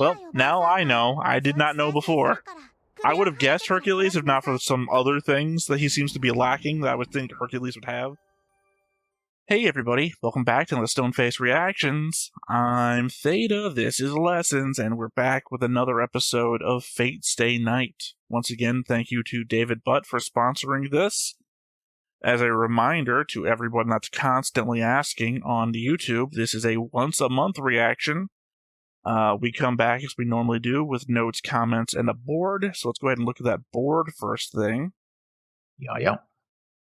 Well, now I know. I did not know before. I would have guessed Hercules if not for some other things that he seems to be lacking that I would think Hercules would have. Hey everybody, welcome back to the Stoneface Reactions. I'm Theta, this is Lessons, and we're back with another episode of Fate Stay Night. Once again, thank you to David Butt for sponsoring this. As a reminder to everyone that's constantly asking on the YouTube, this is a once-a-month reaction. We come back as we normally do with notes, comments, and a board. So let's go ahead and look at that board first thing. Yeah.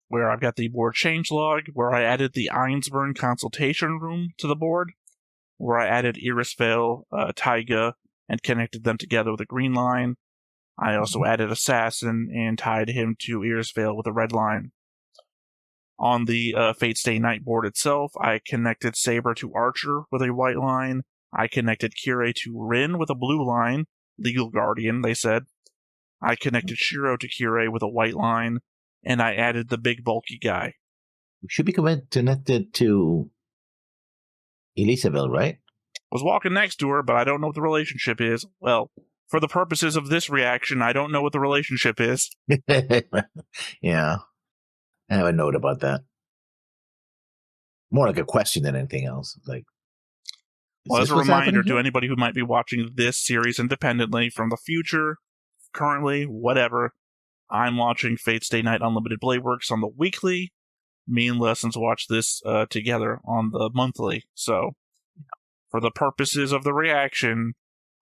Where I've got the board changelog, where I added the Einsburn consultation room to the board, where I added Irisvale, Taiga, and connected them together with a green line. I also added Assassin and tied him to Irisvale with a red line. On the Fate Stay Night board itself, I connected Saber to Archer with a white line. I connected Kirei to Rin with a blue line. Legal Guardian, they said. I connected Shiro to Kirei with a white line. And I added the big bulky guy. We should be connected to Elisabel, right? I was walking next to her, but I don't know what the relationship is. Well, for the purposes of this reaction, I don't know what the relationship is. Yeah. I have a note about that. More like a question than anything else. Like, well, as a reminder to anybody who might be watching this series independently from the future, currently, whatever, I'm watching Fate Stay Night Unlimited Blade Works on the weekly. Me and Lessons watch this together on the monthly. So, for the purposes of the reaction,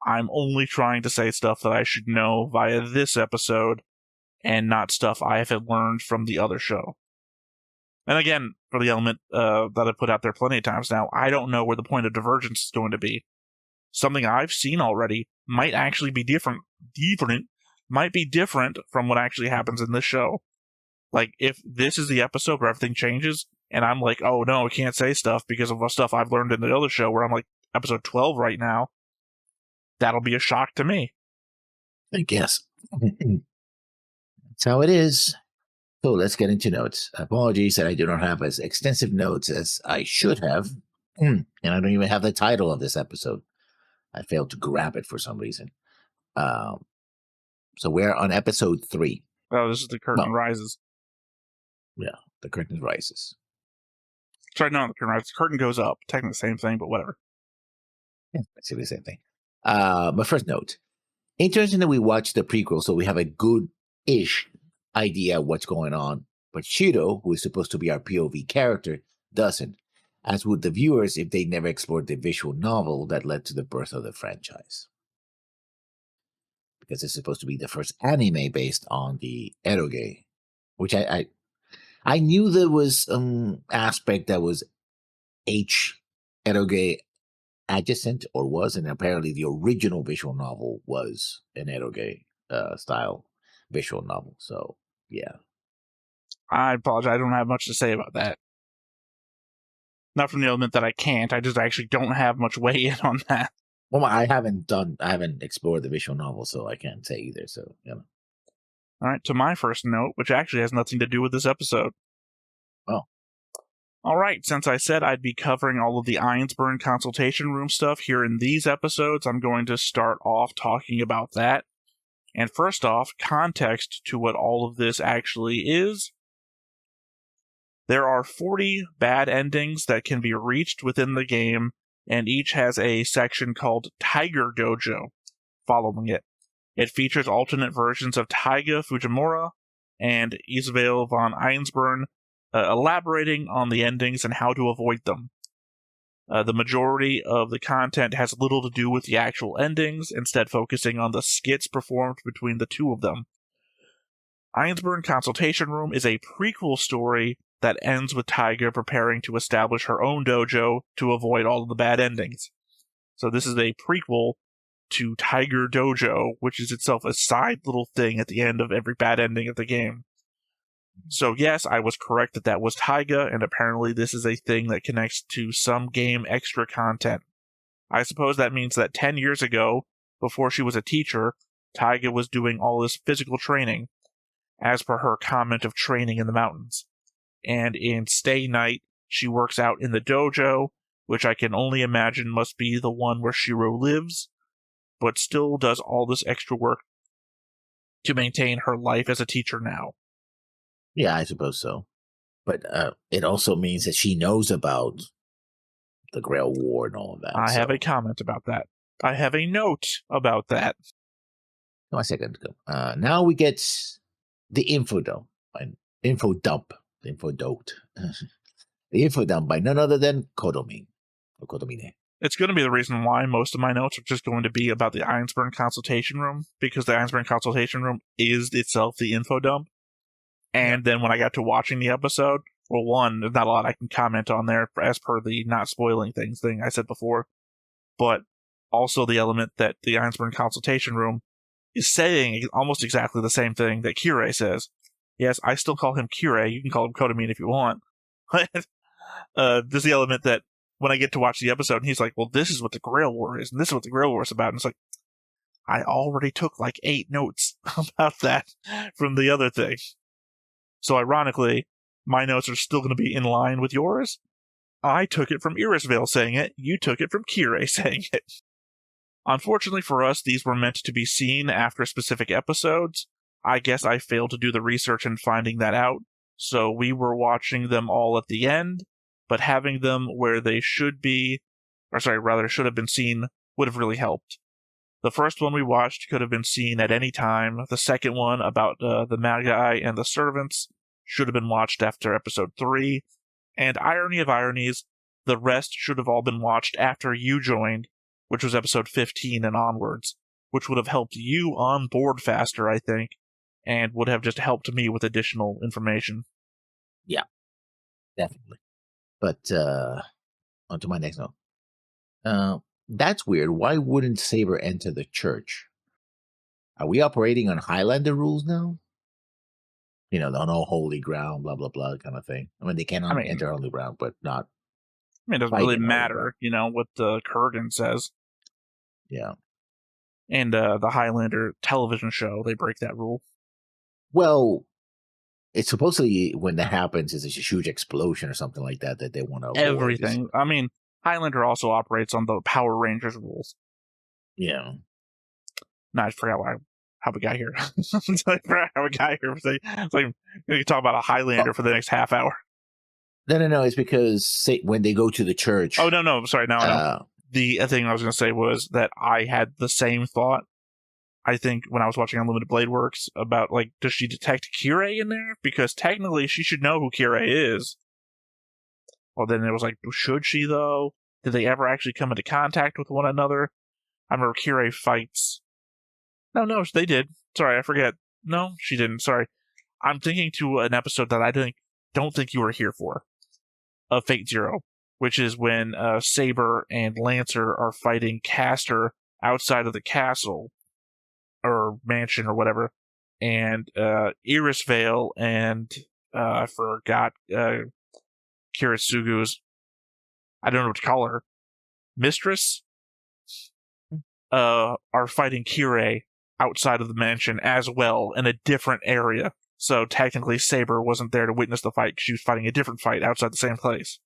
I'm only trying to say stuff that I should know via this episode, and not stuff I have learned from the other show. And again, for the element that I've put out there plenty of times now, I don't know where the point of divergence is going to be. Something I've seen already might actually be different might be different from what actually happens in this show. Like, if this is the episode where everything changes, and I'm like, oh no, I can't say stuff because of the stuff I've learned in the other show, where I'm like, episode 12 right now, that'll be a shock to me. I guess. That's how it is. So let's get into notes. Apologies that I do not have as extensive notes as I should have. And I don't even have the title of this episode. I failed to grab it for some reason. So we're on episode 3. Oh, this is The Curtain Rises. Yeah, The Curtain Rises. Sorry, no, The Curtain Rises. The curtain goes up. Technically the same thing, but whatever. Yeah, basically the same thing. But first note. Interesting that we watched the prequel, so we have a good-ish idea of what's going on. But Shiro, who is supposed to be our POV character, doesn't. As would the viewers if they never explored the visual novel that led to the birth of the franchise. Because it's supposed to be the first anime based on the eroge, which I knew there was aspect that was eroge adjacent or was, and apparently the original visual novel was an eroge style visual novel. So yeah, I apologize. I don't have much to say about that. Not from the element that I can't. I just actually don't have much weigh in on that. Well, I haven't explored the visual novel, so I can't say either. So, you know. All right, to my first note, which actually has nothing to do with this episode. Oh. All right, since I said I'd be covering all of the Einsburn consultation room stuff here in these episodes, I'm going to start off talking about that. And first off, context to what all of this actually is. There are 40 bad endings that can be reached within the game, and each has a section called Tiger Dojo following it. It features alternate versions of Taiga Fujimura and Isabel von Einsburn elaborating on the endings and how to avoid them. The majority of the content has little to do with the actual endings, instead focusing on the skits performed between the two of them. Einsburn Consultation Room is a prequel story that ends with Taiga preparing to establish her own dojo to avoid all of the bad endings. So this is a prequel to Tiger Dojo, which is itself a side little thing at the end of every bad ending of the game. So yes, I was correct that was Taiga, and apparently this is a thing that connects to some game extra content. I suppose that means that 10 years ago, before she was a teacher, Taiga was doing all this physical training, as per her comment of training in the mountains. And in Stay Night, she works out in the dojo, which I can only imagine must be the one where Shiro lives. but still does all this extra work to maintain her life as a teacher now. Yeah, I suppose so. But it also means that she knows about the Grail War and all of that. I have a comment about that. I have a note about that. No, a second. Now we get the info dump. The info dump by none other than Kodomine. Or Kodomine. It's going to be the reason why most of my notes are just going to be about the Ironsburn consultation room, because the Ironsburn consultation room is itself the info dump. And then when I got to watching the episode, well, one, there's not a lot I can comment on there as per the not spoiling things thing I said before, but also the element that the Ironsburn consultation room is saying almost exactly the same thing that Kirei says. Yes, I still call him Kirei. You can call him Kodomine if you want. There's the element that when I get to watch the episode, and he's like, well, this is what the Grail War is, and this is what the Grail War is about. And it's like, I already took like 8 notes about that from the other thing. So ironically, my notes are still going to be in line with yours. I took it from Irisvale saying it. You took it from Kirei saying it. Unfortunately for us, these were meant to be seen after specific episodes. I guess I failed to do the research in finding that out. So we were watching them all at the end, but having them where they should be, or sorry, rather should have been seen, would have really helped. The first one we watched could have been seen at any time. The second one, about the Magi and the servants, should have been watched after episode 3. And irony of ironies, the rest should have all been watched after you joined, which was episode 15 and onwards, which would have helped you on board faster, I think, and would have just helped me with additional information. Yeah, definitely. But on to my next note. That's weird. Why wouldn't Saber enter the church? Are we operating on Highlander rules now? You know, the no holy ground, blah, blah, blah kind of thing. I mean, they can enter holy ground, but not. I mean, it doesn't really matter, you know, what the Kurgan says. Yeah. And the Highlander television show, they break that rule. Well, it's supposedly when that happens, is a huge explosion or something like that they want to avoid. Everything. I mean, Highlander also operates on the Power Rangers rules. Yeah. No, I forgot how we got here. I forgot how we got here. It's like we can talk about a Highlander for the next half hour. No. It's because when they go to the church. Oh, no. Sorry, no. The thing I was going to say was that I had the same thought, I think, when I was watching Unlimited Blade Works about, like, does she detect Kirei in there? Because technically she should know who Kirei is. Well, then it was like, should she, though? Did they ever actually come into contact with one another? I remember Kirei fights. No, they did. Sorry, I forget. No, she didn't. Sorry. I'm thinking to an episode that I don't think you were here for, of Fate Zero, which is when Saber and Lancer are fighting Castor outside of the castle, or mansion, or whatever, and Irisvale and I forgot Kirisugu's, I don't know what to call her, mistress, are fighting Kirei outside of the mansion as well, in a different area. So technically Saber wasn't there to witness the fight. She was fighting a different fight outside the same place.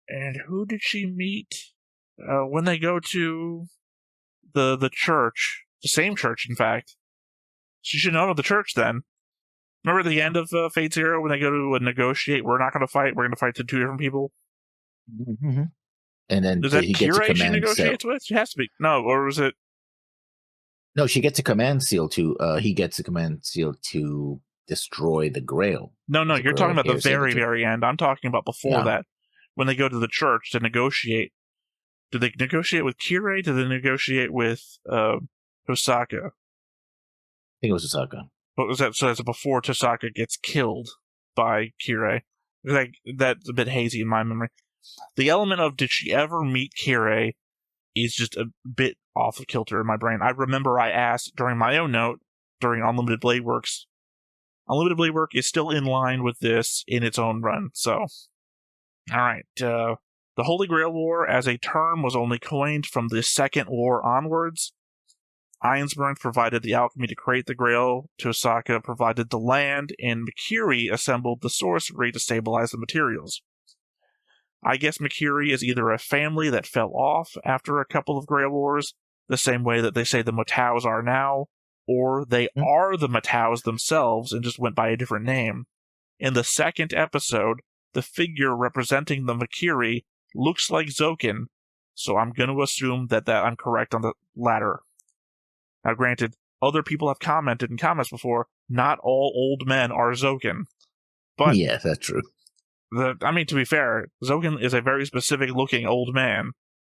And who did she meet when they go to the church? The same church, in fact. She should know the church then. Remember the end of Fate Zero when they go to negotiate? We're not going to fight. We're going to fight the 2 different people. Mm-hmm. And then is that Kirei she negotiates with? She has to be. No, or was it? No, she gets a command seal to. He gets a command seal to destroy the Grail. No, you're talking about the very end. I'm talking about before that, when they go to the church to negotiate. Did they negotiate with Kirei? Did they negotiate with Tosaka? I think it was Tosaka. What was that? So that's before Tosaka gets killed by Kirei. Like, that's a bit hazy in my memory. The element of did she ever meet Kirei is just a bit off of kilter in my brain. I remember I asked during my own note, during Unlimited Blade Works. Unlimited Blade Work is still in line with this in its own run, so. Alright, the Holy Grail War as a term was only coined from the Second War onwards. Ironsburn provided the alchemy to create the Grail, Tosaka provided the land, and Mikiri assembled the sorcery to stabilize the materials. I guess Mikiri is either a family that fell off after a couple of Grail Wars, the same way that they say the Mataus are now, or they are the Mataus themselves and just went by a different name. In the second episode, the figure representing the Makiri looks like Zoken, so I'm going to assume that I'm correct on the latter. Now, granted, other people have commented in comments before, not all old men are Zoken. But yes, that's true. To be fair, Zoken is a very specific looking old man.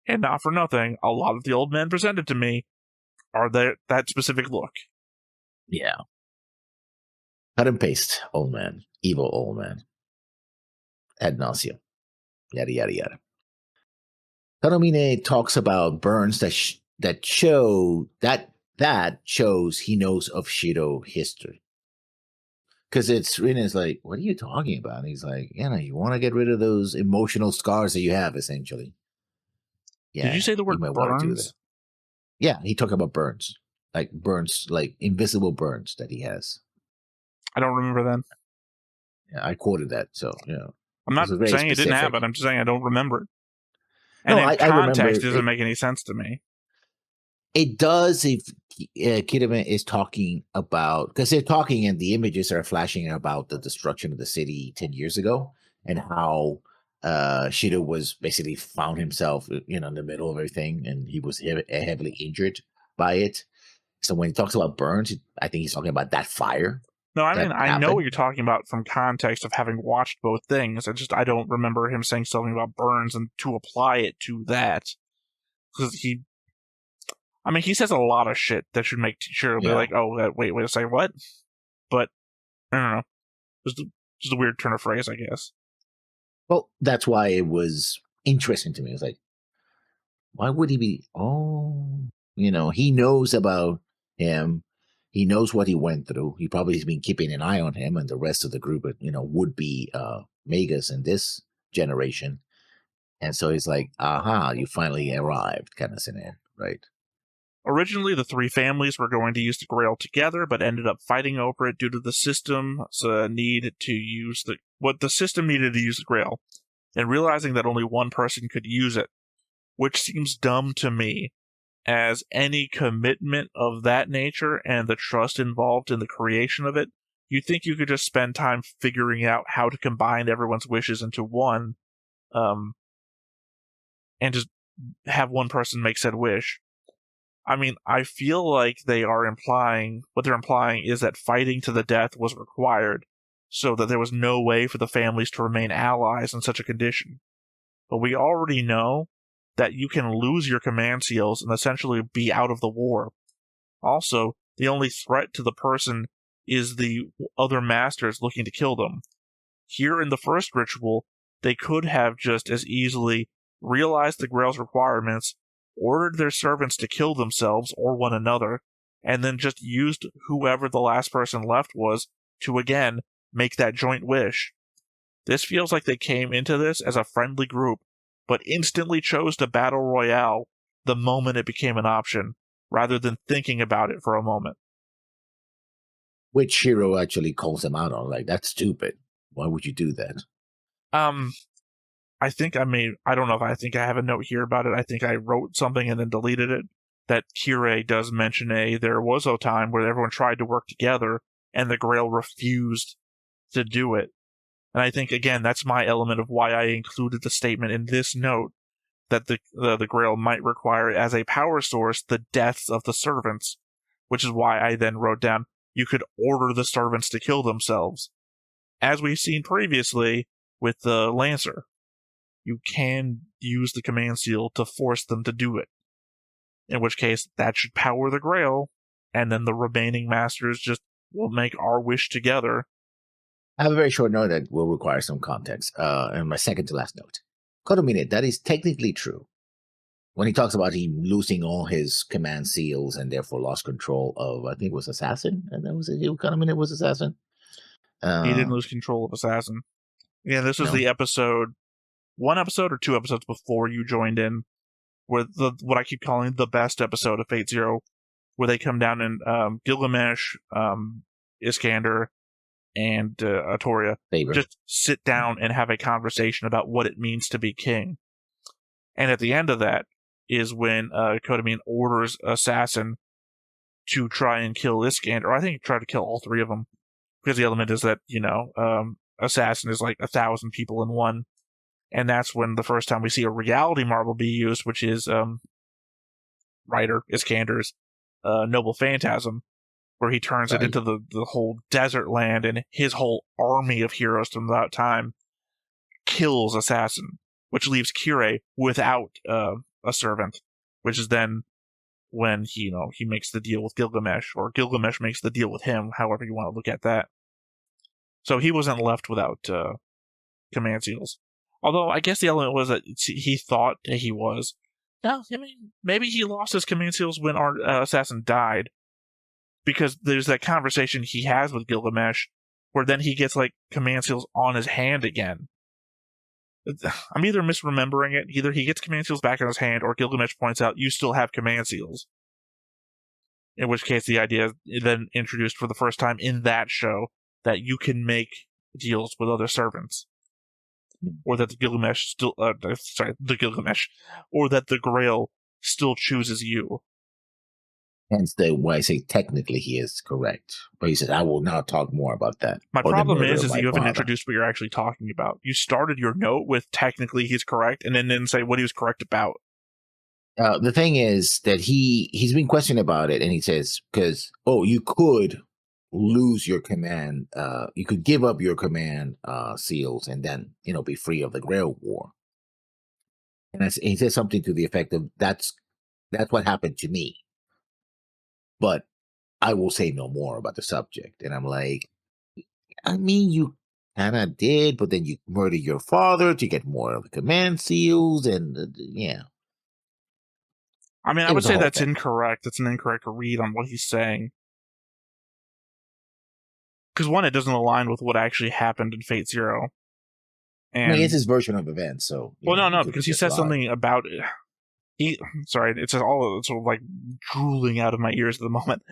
And not for nothing, a lot of the old men presented to me are that specific look. Yeah. Cut and paste, old man. Evil old man. Ad nauseum. Yada, yada, yada. Tanomine talks about burns that shows he knows of Shido history. Because it's written as like, what are you talking about? And he's like, you want to get rid of those emotional scars that you have, essentially. Yeah, did you say the word burns? Yeah, he talked about burns, like invisible burns that he has. I don't remember then. Yeah, I quoted that, so I'm not saying it didn't happen. I'm just saying I don't remember it. And no, in context, it doesn't make any sense to me. It does if Kidman is talking about, because they're talking and the images are flashing about the destruction of the city 10 years ago and how Shido was basically found himself, in the middle of everything, and he was heavily injured by it. So when he talks about burns, I think he's talking about that fire. No, I know what you're talking about from context of having watched both things. I don't remember him saying something about burns and to apply it to that. Because he says a lot of shit that should make Shiro be like, oh, wait a second, what? But, I don't know. Just a weird turn of phrase, I guess. Well, that's why it was interesting to me. It's like, why would he be? He knows about him. He knows what he went through. He probably has been keeping an eye on him and the rest of the group, would be Megas in this generation. And so he's like, aha, you finally arrived, kind of scenario, right? Originally, the three families were going to use the Grail together, but ended up fighting over it due to the system's need to use the system needed to use the Grail, and realizing that only one person could use it, which seems dumb to me, as any commitment of that nature and the trust involved in the creation of it, you'd think you could just spend time figuring out how to combine everyone's wishes into one, and just have one person make said wish. I feel like what they're implying is that fighting to the death was required, so that there was no way for the families to remain allies in such a condition. But we already know that you can lose your command seals and essentially be out of the war. Also, the only threat to the person is the other masters looking to kill them. Here in the first ritual, they could have just as easily realized the Grail's requirements, ordered their servants to kill themselves or one another, and then just used whoever the last person left was to again make that joint wish. This feels like they came into this as a friendly group, but instantly chose to battle royale the moment it became an option, rather than thinking about it for a moment. Which Shiro actually calls them out on, like, that's stupid. Why would you do that? I think I have a note here about it. I think I wrote something and then deleted it. That Kirei does mention there was a time where everyone tried to work together and the Grail refused to do it. And I think, again, that's my element of why I included the statement in this note that the Grail might require as a power source the deaths of the servants, which is why I then wrote down you could order the servants to kill themselves. As we've seen previously with the Lancer, you can use the command seal to force them to do it. In which case, that should power the Grail, and then the remaining masters just will make our wish together. I have a very short note that will require some context, and my second to last note. Kodomine, that is technically true. When he talks about him losing all his command seals and therefore lost control of, I think it was Assassin, and that was it. Kodomine was Assassin. He didn't lose control of Assassin. Yeah, this was the episode, one episode or two episodes before you joined in, where what I keep calling the best episode of Fate Zero, where they come down and Gilgamesh, Iskander, and Atoria just sit down and have a conversation about what it means to be king. And at the end of that, is when Kodamine orders Assassin to try and kill Iskander, or I think he tried to kill all three of them, because the element is that, Assassin is like 1,000 people in one, and that's when the first time we see a reality marble be used, which is Ryder Iskander's Noble Phantasm, where he turns it into the whole desert land, and his whole army of heroes from that time kills Assassin, which leaves Kire without a servant, which is then when he makes the deal with Gilgamesh, or Gilgamesh makes the deal with him, however you want to look at that. So he wasn't left without command seals. Although I guess the element was that he thought that he was. No, I mean, maybe he lost his command seals when our Assassin died, because there's that conversation he has with Gilgamesh, where then he gets like command seals on his hand again. I'm either misremembering it. Either he gets command seals back on his hand, or Gilgamesh points out, you still have command seals. In which case, the idea is then introduced for the first time in that show that you can make deals with other servants. Or that the Gilgamesh still, or that the Grail still chooses you. Hence why I say technically he is correct. But he says, I will not talk more about that. My problem is you haven't introduced what you're actually talking about. You started your note with technically he's correct, and then didn't say what he was correct about. The thing is that he's been questioned about it, and he says, because, you could lose your command, you could give up your command seals and then, be free of the Grail War. And he says something to the effect of, that's what happened to me. But I will say no more about the subject. And I'm like, I mean, you kind of did, but then you murdered your father to get more of the command seals, and yeah. I mean, I would say that's incorrect. That's an incorrect read on what he's saying. Because one, it doesn't align with what actually happened in Fate Zero. And it's his version of events, so... No, because he says something about... it's all sort of like drooling out of my ears at the moment.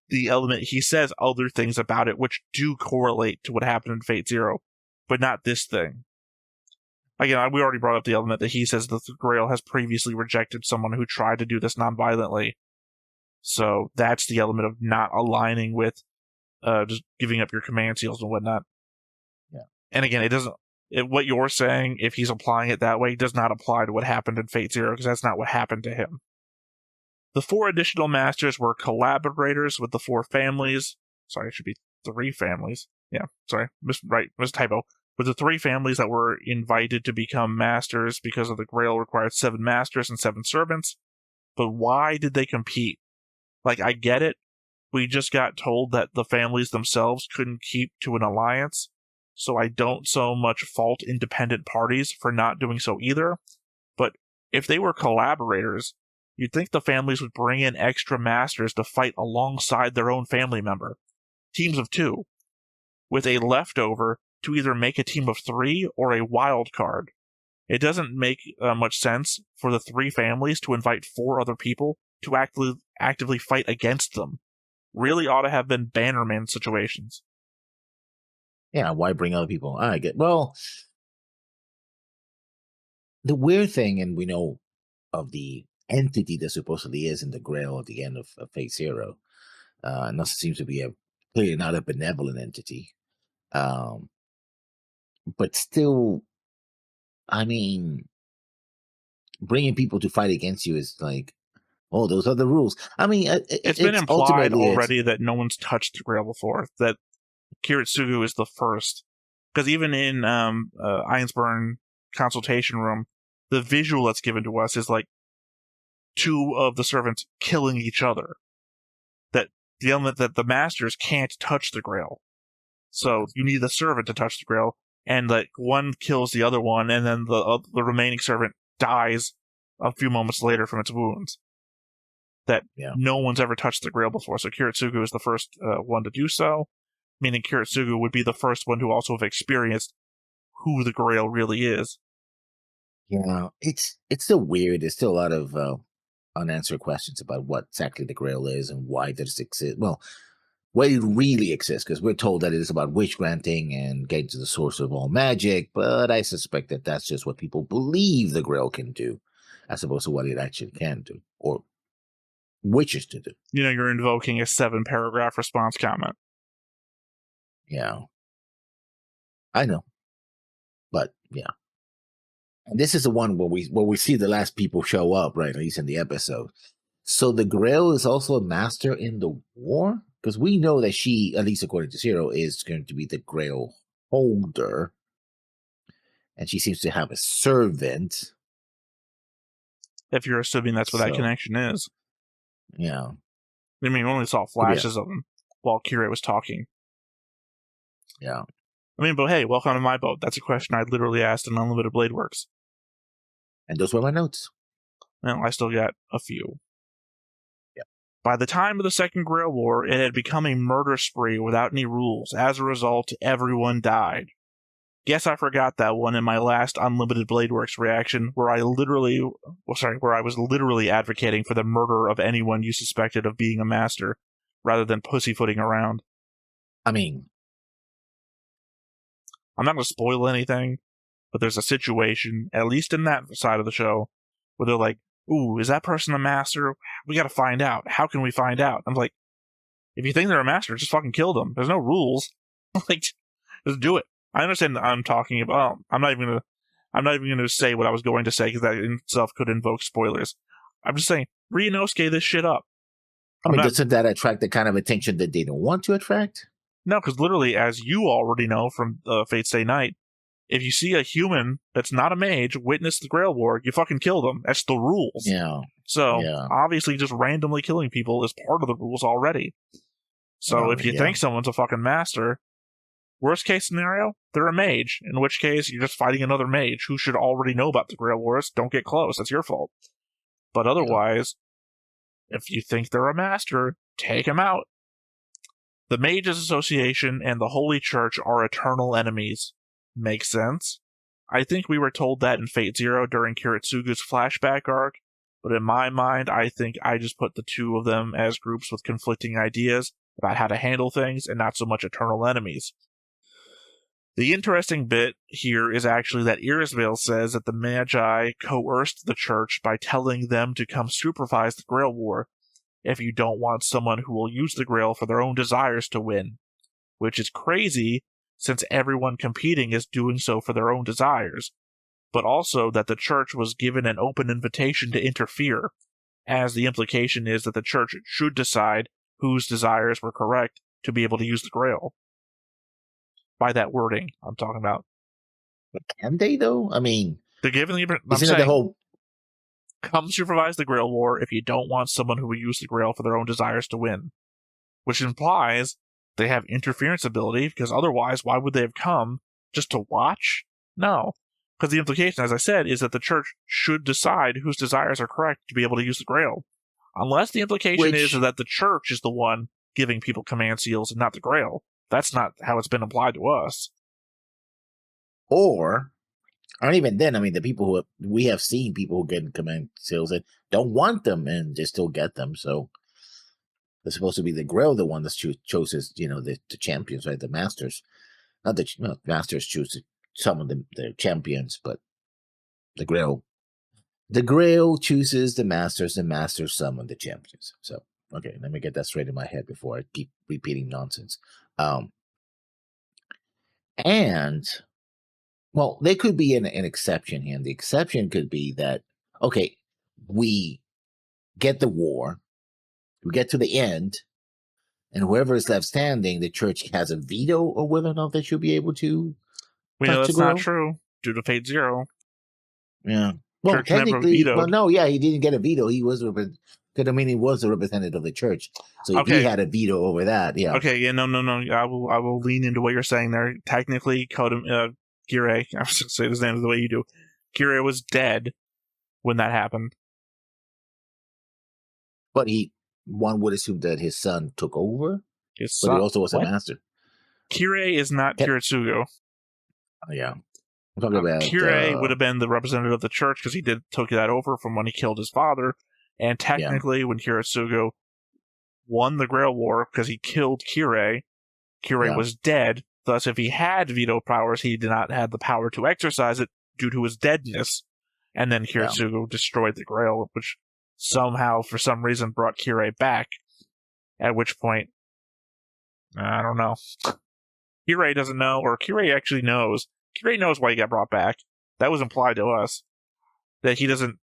The element, he says other things about it which do correlate to what happened in Fate Zero, but not this thing. Again, we already brought up the element that he says that the Grail has previously rejected someone who tried to do this non-violently. So that's the element of not aligning with just giving up your command seals and whatnot. Yeah. And again, it doesn't... what you're saying, if he's applying it that way, does not apply to what happened in Fate Zero, because that's not what happened to him. The 4 additional masters were collaborators with the 4 families. Sorry, it should be 3 families. Yeah, sorry, typo. With the 3 families that were invited to become masters because of the Grail required 7 masters and 7 servants. But why did they compete? Like, I get it. We just got told that the families themselves couldn't keep to an alliance. So I don't so much fault independent parties for not doing so either. But if they were collaborators, you'd think the families would bring in extra masters to fight alongside their own family member. Teams of 2. With a leftover to either make a team of 3 or a wild card. It doesn't make much sense for the 3 families to invite 4 other people to actively fight against them. Really ought to have been Bannerman situations. Yeah, why bring other people? I get. Well, the weird thing, and we know of the entity that supposedly is in the Grail at the end of Fate Zero, and this seems to be clearly not a benevolent entity. But still, I mean, bringing people to fight against you is like, those are the rules. I mean, it's been implied already that no one's touched the Grail before, that Kiritsugu is the first. Because even in Ainsburn Consultation Room, the visual that's given to us is like 2 of the servants killing each other. That the element that the masters can't touch the Grail. So you need the servant to touch the Grail, and like one kills the other one, and then the remaining servant dies a few moments later from its wounds. That no one's ever touched the Grail before, so Kiritsugu is the first one to do so, meaning Kiritsugu would be the first one to also have experienced who the Grail really is. Yeah, it's still weird. There's still a lot of unanswered questions about what exactly the Grail is and why does it exist. Well, why it really exists, because we're told that it is about wish granting and getting to the source of all magic, but I suspect that that's just what people believe the Grail can do. as opposed to what it actually can do or wishes to do. You're invoking a 7-paragraph response comment. Yeah. I know. But yeah. And this is the one where we see the last people show up, right? At least in the episode. So the Grail is also a master in the war? Because we know that she, at least according to Zero, is going to be the Grail holder. And she seems to have a servant. If you're assuming that's what that connection is. Yeah. I mean, we only saw flashes of him while Kira was talking. Yeah. I mean, but hey, welcome to my boat. That's a question I literally asked in Unlimited Blade Works. And those were my notes. Well, I still got a few. Yeah. By the time of the Second Grail War, it had become a murder spree without any rules. As a result, everyone died. Guess I forgot that one in my last Unlimited Blade Works reaction, where I was literally advocating for the murder of anyone you suspected of being a master, rather than pussyfooting around. I mean, I'm not going to spoil anything, but there's a situation, at least in that side of the show, where they're like, ooh, is that person a master? We got to find out. How can we find out? I'm like, if you think they're a master, just fucking kill them. There's no rules. Like, just do it. I understand I'm talking about. I'm not even going to say what I was going to say because that in itself could invoke spoilers. I'm just saying, Ryunosuke this shit up. Doesn't that attract the kind of attention that they don't want to attract? No, because literally, as you already know from Fate Stay Night, if you see a human that's not a mage witness the Grail War, you fucking kill them. That's the rules. Yeah. So, obviously, just randomly killing people is part of the rules already. So, if you think someone's a fucking master, worst case scenario, they're a mage, in which case you're just fighting another mage who should already know about the Grail Wars. Don't get close. That's your fault. But otherwise, if you think they're a master, take them out. The Mages Association and the Holy Church are eternal enemies. Makes sense. I think we were told that in Fate Zero during Kiritsugu's flashback arc, but in my mind, I think I just put the two of them as groups with conflicting ideas about how to handle things and not so much eternal enemies. The interesting bit here is actually that Irisvale says that the Magi coerced the church by telling them to come supervise the Grail War if you don't want someone who will use the Grail for their own desires to win, which is crazy since everyone competing is doing so for their own desires, but also that the church was given an open invitation to interfere, as the implication is that the church should decide whose desires were correct to be able to use the Grail. By that wording, I'm talking about. But can they, though? I mean, they're given the isn't it the whole... Come supervise the Grail War if you don't want someone who will use the Grail for their own desires to win. Which implies they have interference ability, because otherwise, why would they have come? Just to watch? No. Because the implication, as I said, is that the church should decide whose desires are correct to be able to use the Grail. Unless the implication is that the church is the one giving people command seals and not the Grail. That's not how it's been applied to us. Or even then, I mean, the people who we have seen people who get command seals and don't want them, and they still get them. So they're supposed to be the Grail, the one that chooses, the champions, right? The masters, not the masters choose to summon the champions, but the Grail chooses the masters summon the champions. So okay, let me get that straight in my head before I keep repeating nonsense. And well, there could be an exception here. And the exception could be that, okay, we get the war, we get to the end, and whoever is left standing, the church has a veto or whether or not they should be able to. We know that's not true due to Fate Zero. Yeah. Well, church technically, he didn't get a veto. He was he was the representative of the church, so he had a veto over that. Yeah. Okay. Yeah. No. I will lean into what you're saying there. Technically, Kire, I was going to say his name the way you do. Kire was dead when that happened. But one would assume that his son took over. But he also was a master. Kire is not Kiritsugu. Yeah. I'm talking about Kire would have been the representative of the church because he took that over from when he killed his father. And technically, when Kiritsugu won the Grail War because he killed Kire was dead. Thus, if he had veto powers, he did not have the power to exercise it due to his deadness. And then Kiritsugu destroyed the Grail, which somehow, for some reason, brought Kirei back. At which point, I don't know. Kirei doesn't know, or Kirei actually knows. Kirei knows why he got brought back. That was implied to us. That he doesn't...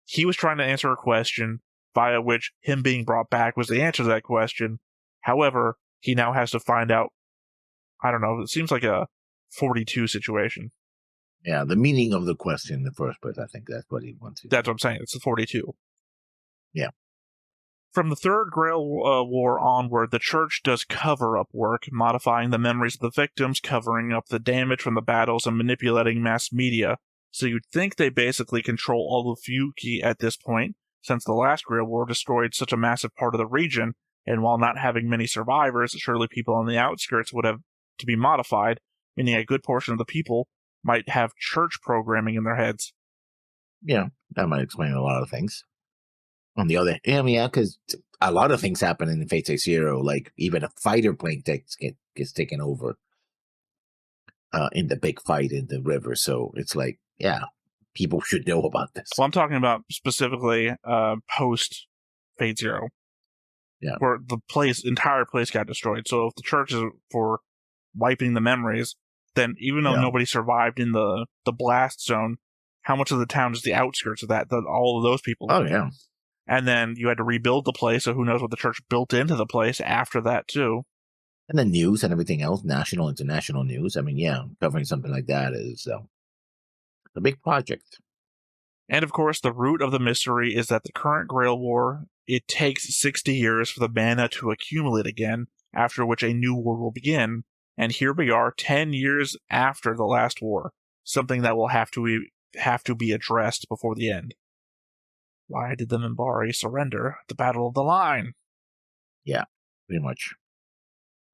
He was trying to answer a question via which him being brought back was the answer to that question. However, he now has to find out... I don't know, it seems like a 42 situation. Yeah, the meaning of the question in the first place, I think that's what he wants to. That's what I'm saying. It's the 42. Yeah. From the Third Grail War onward, the Church does cover-up work, modifying the memories of the victims, covering up the damage from the battles, and manipulating mass media. So you'd think they basically control all of Fuki at this point, since the last Grail War destroyed such a massive part of the region, and while not having many survivors, surely people on the outskirts would have to be modified, meaning a good portion of the people might have church programming in their heads. Yeah, that might explain a lot of things. On the other hand, yeah, because a lot of things happen in Fate 6-0, like even a fighter plane gets taken over in the big fight in the river. So it's like, yeah, people should know about this. Well, I'm talking about specifically post Fate 0. Yeah. Where the entire place got destroyed. So if the church is for wiping the memories, then even though nobody survived in the blast zone, how much of the town is the outskirts of that all of those people? Oh, yeah. And then you had to rebuild the place, so who knows what the church built into the place after that, too. And the news and everything else, national, international news. I mean, yeah, covering something like that is a big project. And, of course, the root of the mystery is that the current Grail War, it takes 60 years for the mana to accumulate again, after which a new war will begin. And here we are, 10 years after the last war, something that will have to be addressed before the end. Why did the Minbari surrender at the Battle of the Line? Yeah, pretty much.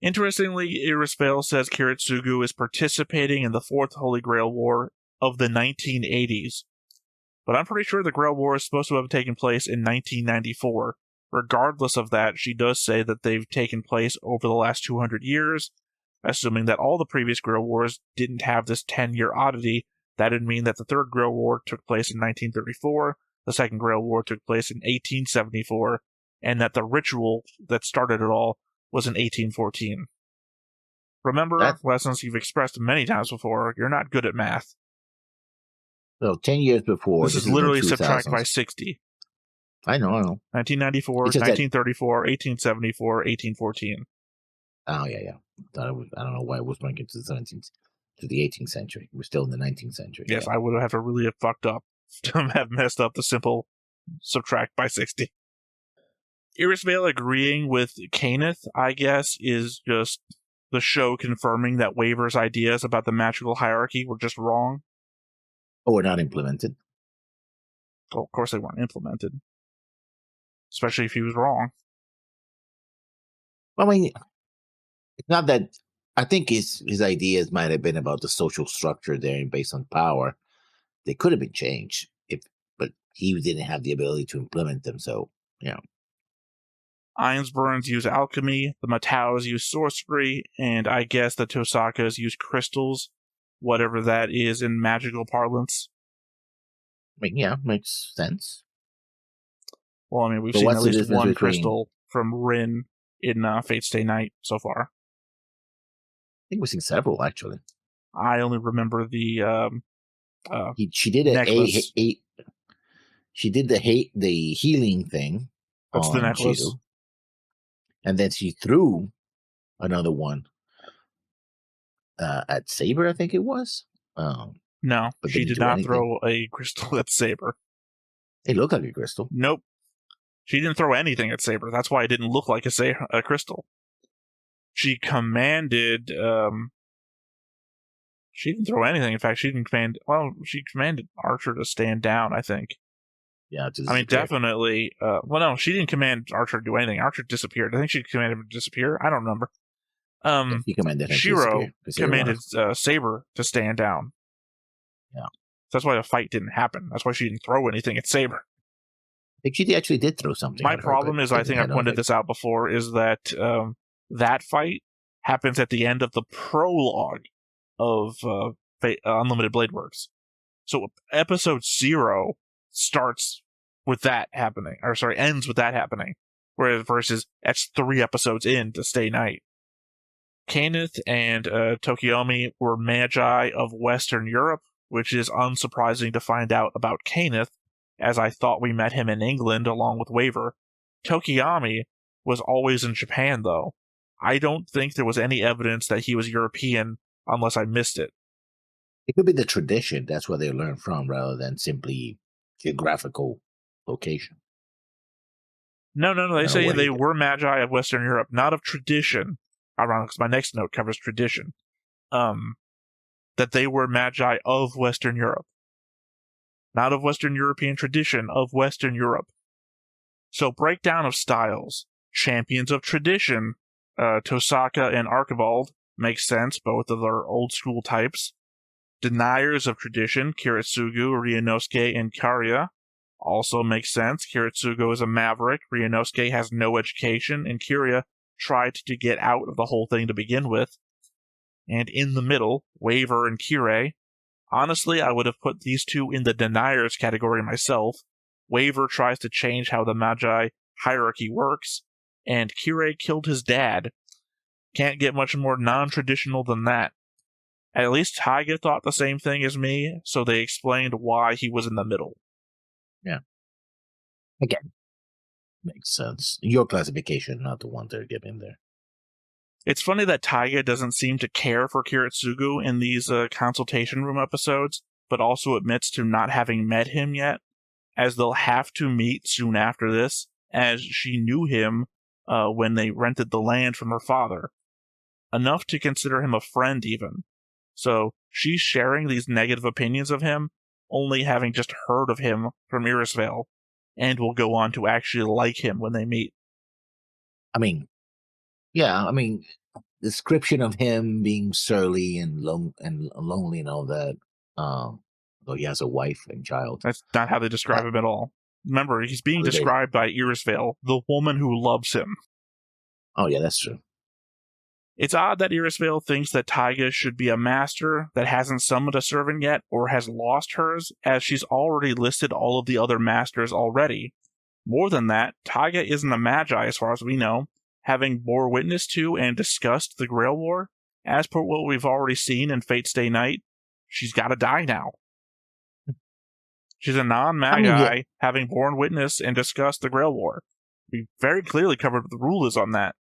Interestingly, Irisvale says Kiritsugu is participating in the Fourth Holy Grail War of the 1980s. But I'm pretty sure the Grail War is supposed to have taken place in 1994. Regardless of that, she does say that they've taken place over the last 200 years, assuming that all the previous Grail Wars didn't have this 10-year oddity. That would mean that the Third Grail War took place in 1934, the Second Grail War took place in 1874, and that the ritual that started it all was in 1814. Remember, lessons you've expressed many times before, you're not good at math. So 10 years before... This is literally subtract by 60. I know. 1994, 1934, 1874, 1814. Oh, yeah. I don't know why I was bringing it to the 17th, to the 18th century. We're still in the 19th century. Yes, yeah. I would have really fucked up to have messed up the simple subtract by 60. Irisvale agreeing with Kaneth, I guess, is just the show confirming that Waver's ideas about the magical hierarchy were just wrong. Or not implemented. Well, of course they weren't implemented. Especially if he was wrong. I mean, it's not that... I think his ideas might have been about the social structure there and based on power. They could have been changed, but he didn't have the ability to implement them, so, Ainsburns use alchemy, the Mataus use sorcery, and I guess the Tosakas use crystals, whatever that is in magical parlance. I mean, yeah, makes sense. Well, I mean, we've seen at least one crystal from Rin in Fate Stay Night so far. I think we've seen several, actually. I only remember the she did necklace. She did the healing thing. That's the necklace. Shido. And then she threw another one at Saber, I think it was. No, she did not throw a crystal at Saber. It looked like a crystal. Nope. She didn't throw anything at Saber. That's why it didn't look like a crystal. She commanded... she didn't throw anything. In fact, she didn't command... Well, she commanded Archer to stand down, I think. Yeah, I mean, definitely... well, no, she didn't command Archer to do anything. Archer disappeared. I think she commanded him to disappear. I don't remember. He commanded Shiro commanded Saber to stand down. Yeah. That's why the fight didn't happen. That's why she didn't throw anything at Saber. I think she actually did throw something. My problem is, I think I pointed this out before, is that that fight happens at the end of the prologue of Unlimited Blade Works. So episode 0 starts with that happening, ends with that happening, whereas versus that's 3 episodes in to Stay Night. Kaneth and Tokiomi were magi of Western Europe, which is unsurprising to find out about Kaneth, as I thought we met him in England along with Waver. Tokiomi was always in Japan, though. I don't think there was any evidence that he was European unless I missed it. It could be the tradition. That's where they learn from rather than simply geographical location. No. They say they were magi of Western Europe, not of tradition. Ironic, because my next note covers tradition. That they were magi of Western Europe. Not of Western European tradition, of Western Europe. So, breakdown of styles. Champions of tradition, Tosaka and Archibald, makes sense, both of our old school types. Deniers of tradition, Kiritsugu, Ryunosuke, and Karya, also makes sense. Kiritsugu is a maverick, Ryunosuke has no education, and Kirya tried to get out of the whole thing to begin with. And in the middle, Waver and Kirei. Honestly, I would have put these two in the deniers category myself. Waver tries to change how the Magi hierarchy works, and Kirei killed his dad. Can't get much more non-traditional than that. At least Taiga thought the same thing as me, so they explained why he was in the middle. Yeah. Again, makes sense. Your classification, not the one they're giving there. It's funny that Taiga doesn't seem to care for Kiritsugu in these consultation room episodes, but also admits to not having met him yet, as they'll have to meet soon after this, as she knew him when they rented the land from her father. Enough to consider him a friend, even. So she's sharing these negative opinions of him, only having just heard of him from Irisvale, and will go on to actually like him when they meet. Description of him being surly and lonely and all that. Though he has a wife and child. That's not how they describe him at all. Remember, he's being described by Irisvale, the woman who loves him. Oh yeah, that's true. It's odd that Irisvale thinks that Taiga should be a master that hasn't summoned a servant yet or has lost hers, as she's already listed all of the other masters already. More than that, Taiga isn't a magi as far as we know, having bore witness to and discussed the Grail War. As per what we've already seen in Fate Stay Night, she's got to die now. She's a non-magi, having borne witness and discussed the Grail War. We very clearly covered what the rule is on that.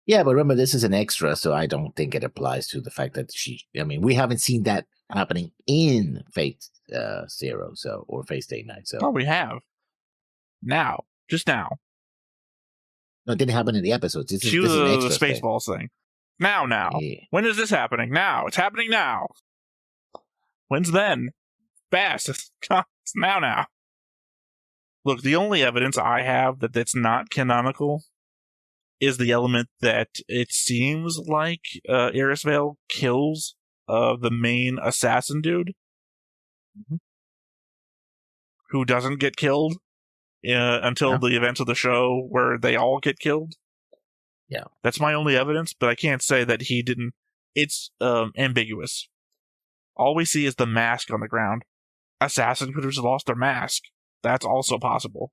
Yeah, but remember, this is an extra, so I don't think it applies to the fact that we haven't seen that happening in Fate Zero, or Fate Stay Night. So, we have. Now. Just now. No, it didn't happen in the episodes. She was the Spaceballs thing. Now. Yeah. When is this happening? Now. It's happening now. When's then? Fast. It's now. Look, the only evidence I have that it's not canonical is the element that it seems like Irisvale kills the main assassin dude, who doesn't get killed until the events of the show where they all get killed. Yeah. That's my only evidence, but I can't say that he didn't. It's ambiguous. All we see is the mask on the ground. Assassin could have lost their mask. That's also possible.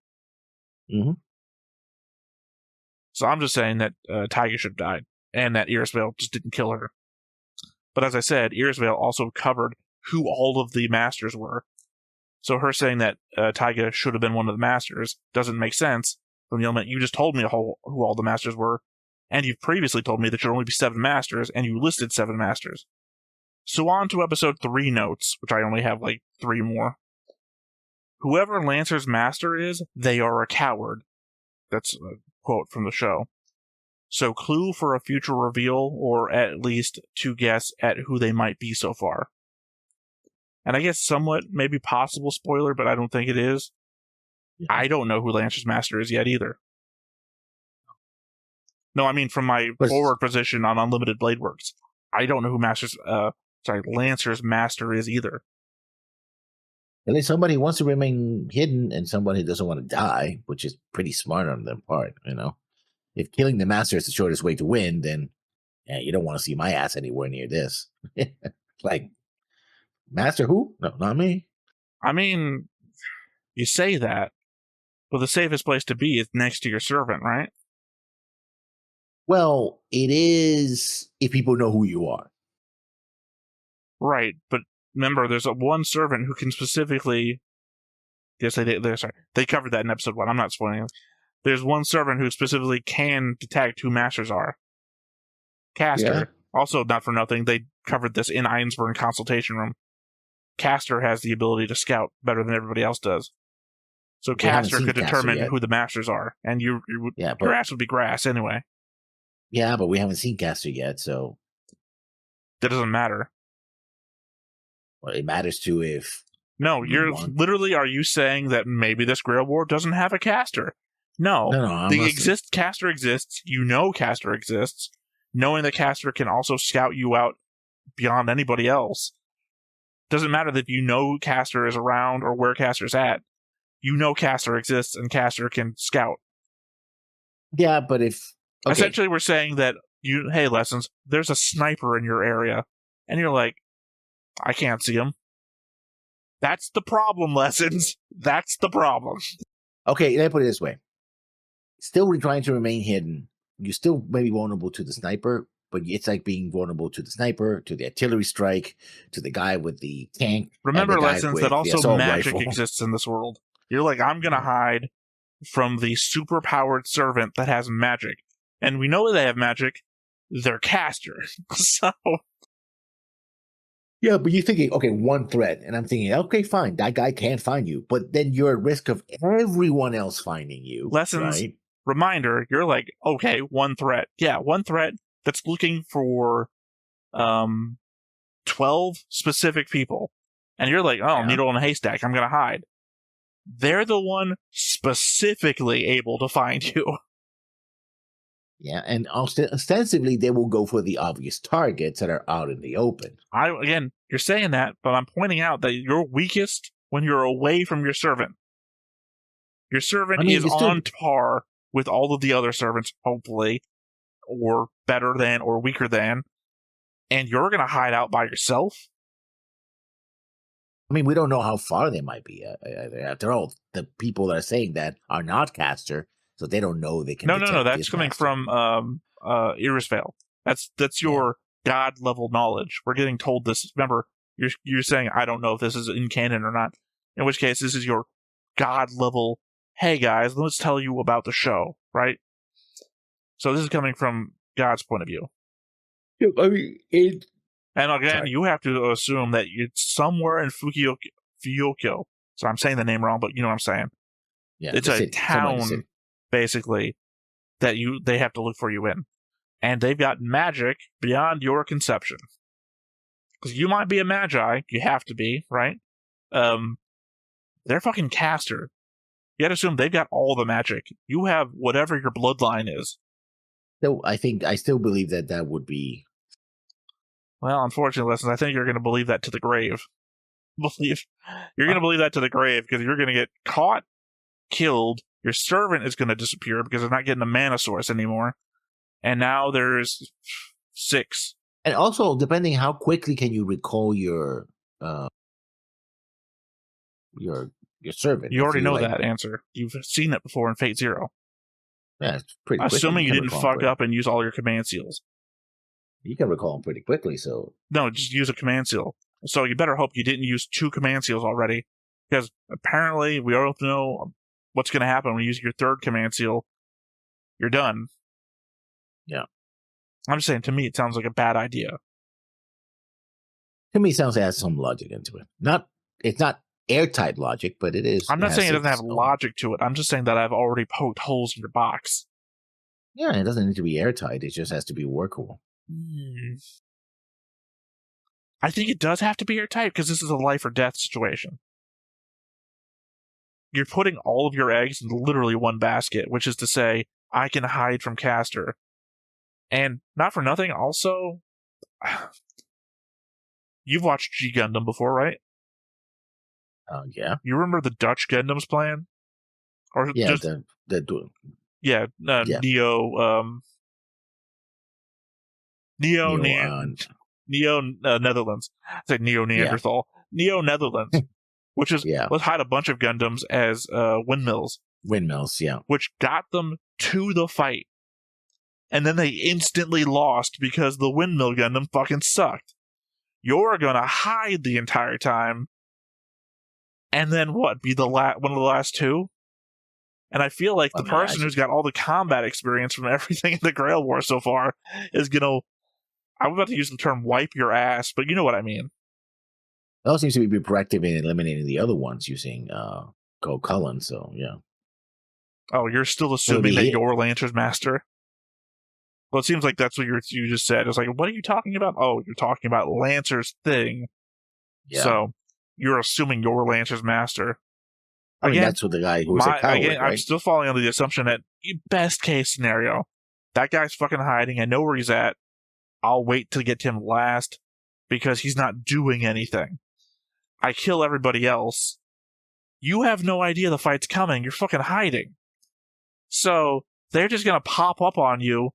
Mm-hmm. So I'm just saying that Taiga should have died, and that Irisvale just didn't kill her. But as I said, Irisvale also covered who all of the masters were. So her saying that Taiga should have been one of the masters doesn't make sense from the element you just told me who all the masters were, and you've previously told me that there should only be 7 masters, and you listed 7 masters. So on to episode 3 notes, which I only have 3 more. Whoever Lancer's master is, they are a coward. That's a quote from the show. So clue for a future reveal, or at least to guess at who they might be so far. And I guess somewhat maybe possible spoiler, but I don't think it is. Yeah. I don't know who Lancer's master is yet either. No, I mean from my forward position on Unlimited Blade Works. I don't know who Lancer's master is either. At least somebody wants to remain hidden and somebody doesn't want to die, which is pretty smart on their part, If killing the master is the shortest way to win, then you don't want to see my ass anywhere near this. Master who? No, not me. I mean, you say that, but the safest place to be is next to your servant, right? Well, it is if people know who you are. Right, but remember, there's one servant who can specifically. Yes, they covered that in episode 1. I'm not spoiling it. There's one servant who specifically can detect who masters are. Caster. Yeah. Also, not for nothing, they covered this in Ironsburn consultation room. Caster has the ability to scout better than everybody else does. So Caster could determine who the masters are, and your ass would be grass anyway. Yeah, but we haven't seen Caster yet, so that doesn't matter. Well, it matters too if. No, you're literally. Are you saying that maybe this Grail War doesn't have a caster? No. Caster exists. You know Caster exists. Knowing that Caster can also scout you out beyond anybody else. Doesn't matter that you know Caster is around or where Caster's at. You know Caster exists and Caster can scout. Yeah, but if... Okay. Essentially, we're saying that, hey, Lessons, there's a sniper in your area. And you're like, I can't see him. That's the problem, Lessons. That's the problem. Okay, let me put it this way. Still trying to remain hidden. You still may be vulnerable to the sniper, but it's like being vulnerable to the sniper, to the artillery strike, to the guy with the tank. Remember, Lessons, that also magic exists in this world. You're like, I'm going to hide from the super-powered servant that has magic. And we know they have magic. They're casters. So... Yeah, but you're thinking, okay, one threat. And I'm thinking, okay, fine, that guy can't find you. But then you're at risk of everyone else finding you. Lessons, right? Reminder, you're like, okay, one threat. Yeah, one threat that's looking for 12 specific people. And you're like, oh, needle in a haystack, I'm going to hide. They're the one specifically able to find you. Yeah, and ostensibly they will go for the obvious targets that are out in the open. Again, you're saying that, but I'm pointing out that you're weakest when you're away from your servant. Your servant is on par with all of the other servants, hopefully, or better than, or weaker than, and you're going to hide out by yourself? I mean, we don't know how far they might be. After all, the people that are saying that are not caster, so they don't know they can. No. That's coming from Irisvale. That's your god level knowledge. We're getting told this. Remember, you're saying I don't know if this is in canon or not. In which case, this is your god level. Hey guys, let's tell you about the show, right? So this is coming from God's point of view. Yeah, I mean, and again, you have to assume that it's somewhere in Fuyokyo. So I'm saying the name wrong, but you know what I'm saying. Yeah, it's a town, basically, that they have to look for you in. And they've got magic beyond your conception. Because you might be a magi, you have to be, right? They're fucking caster. You gotta assume they've got all the magic. You have whatever your bloodline is. So I still believe that would be... Well, unfortunately, Lessons, I think you're going to believe that to the grave. You're going to believe that to the grave because you're going to get caught, killed. Your servant is going to disappear because they're not getting a mana source anymore. And now there's 6. And also, depending how quickly can you recall your servant. You already know that answer. You've seen it before in Fate Zero. Yeah, it's pretty quick. Assuming you didn't fuck up and use all your command seals. You can recall them pretty quickly, so... No, just use a command seal. So you better hope you didn't use 2 command seals already, because apparently we all know what's going to happen when you use your 3rd command seal. You're done. Yeah. I'm just saying, to me, it sounds like a bad idea. To me, it sounds like it has some logic into it. It's not airtight logic, but it is... I'm not saying it doesn't have logic to it. I'm just saying that I've already poked holes in your box. Yeah, it doesn't need to be airtight. It just has to be workable. I think it does have to be airtight because this is a life or death situation. You're putting all of your eggs in literally one basket, which is to say, I can hide from caster. And not for nothing, also, you've watched G Gundam before, right? Yeah. You remember the Dutch Gundam's plan? Or yeah, just, yeah. Neo Netherlands. It's like Neo Neanderthal. Neo-Netherlands, which is Yeah. let's hide a bunch of Gundams as windmills, Yeah. which got them to the fight. And then they instantly lost because the windmill Gundam fucking sucked. You're gonna hide the entire time, and then what? Be the one of the last two? And I feel like the person who's got all the combat experience from everything in the Grail War so far is gonna. I'm about to use the term "wipe your ass," but you know what I mean. It all seems to be proactive in eliminating the other ones using Go Cullen. So yeah. Oh, you're still assuming that you're Lancer's master? Well, it seems like that's what you just said. It's like, what are you talking about? Oh, you're talking about Lancer's thing. Yeah. So you're assuming you're Lancer's master. I mean, that's what the guy who's a coward, right? I'm still falling under the assumption that best case scenario, that guy's fucking hiding. I know where he's at. I'll wait to get to him last because he's not doing anything. I kill everybody else. You have no idea the fight's coming. You're fucking hiding. So they're just going to pop up on you.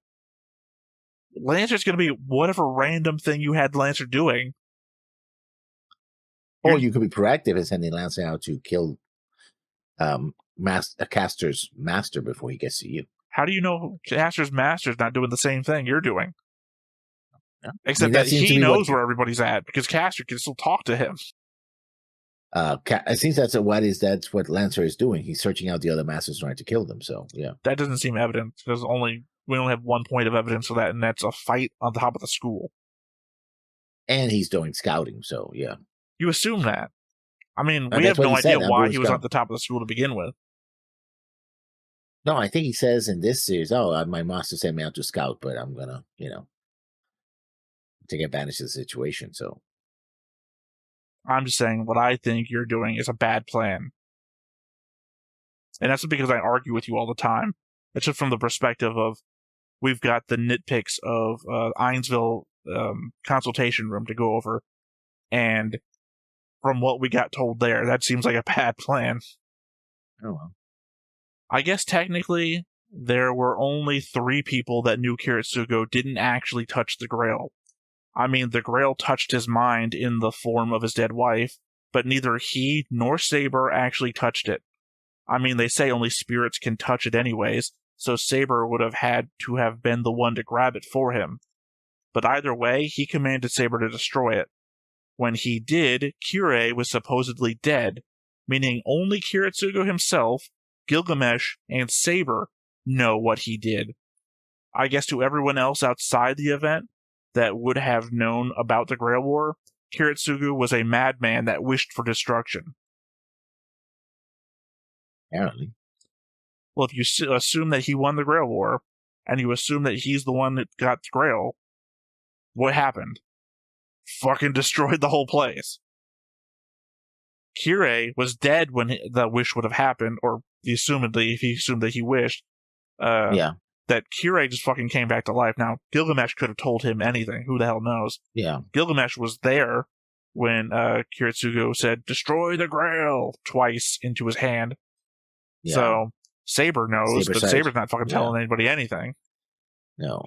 Lancer's going to be whatever random thing you had Lancer doing. Or you could be proactive and sending Lancer out to kill Caster's master before he gets to you. How do you know Caster's master's not doing the same thing you're doing? Yeah. Except that he knows where everybody's at because Caster can still talk to him. It seems that's what Lancer is doing. He's searching out the other masters trying to kill them. So yeah, that doesn't seem evident because we only have one point of evidence for that, and that's a fight on top of the school. And he's doing scouting. So yeah, you assume that. I mean, we have no idea why he was at the top of the school to begin with. No, I think he says in this series, "Oh, my master sent me out to scout, but I'm gonna, take advantage of the situation." So. I'm just saying what I think you're doing is a bad plan. And that's because I argue with you all the time. It's just from the perspective of we've got the nitpicks of Ainsville consultation room to go over. And from what we got told there, that seems like a bad plan. Oh, well. I guess technically there were only 3 people that knew Kiritsugo didn't actually touch the Grail. I mean, the Grail touched his mind in the form of his dead wife, but neither he nor Saber actually touched it. I mean, they say only spirits can touch it anyways, so Saber would have had to have been the one to grab it for him. But either way, he commanded Saber to destroy it. When he did, Kirei was supposedly dead, meaning only Kiritsugo himself, Gilgamesh, and Saber know what he did. I guess to everyone else outside the event that would have known about the Grail War, Kiritsugo was a madman that wished for destruction. Apparently. Well, if you assume that he won the Grail War, and you assume that he's the one that got the Grail, what happened? Fucking destroyed the whole place. Kirei was dead when the wish would have happened, or if he assumed that he wished. That Kirei just fucking came back to life. Now, Gilgamesh could have told him anything. Who the hell knows? Yeah. Gilgamesh was there when Kiritsugo said, "Destroy the Grail," twice into his hand. Yeah. So, Saber knows, but Saber's not fucking telling anybody anything. No.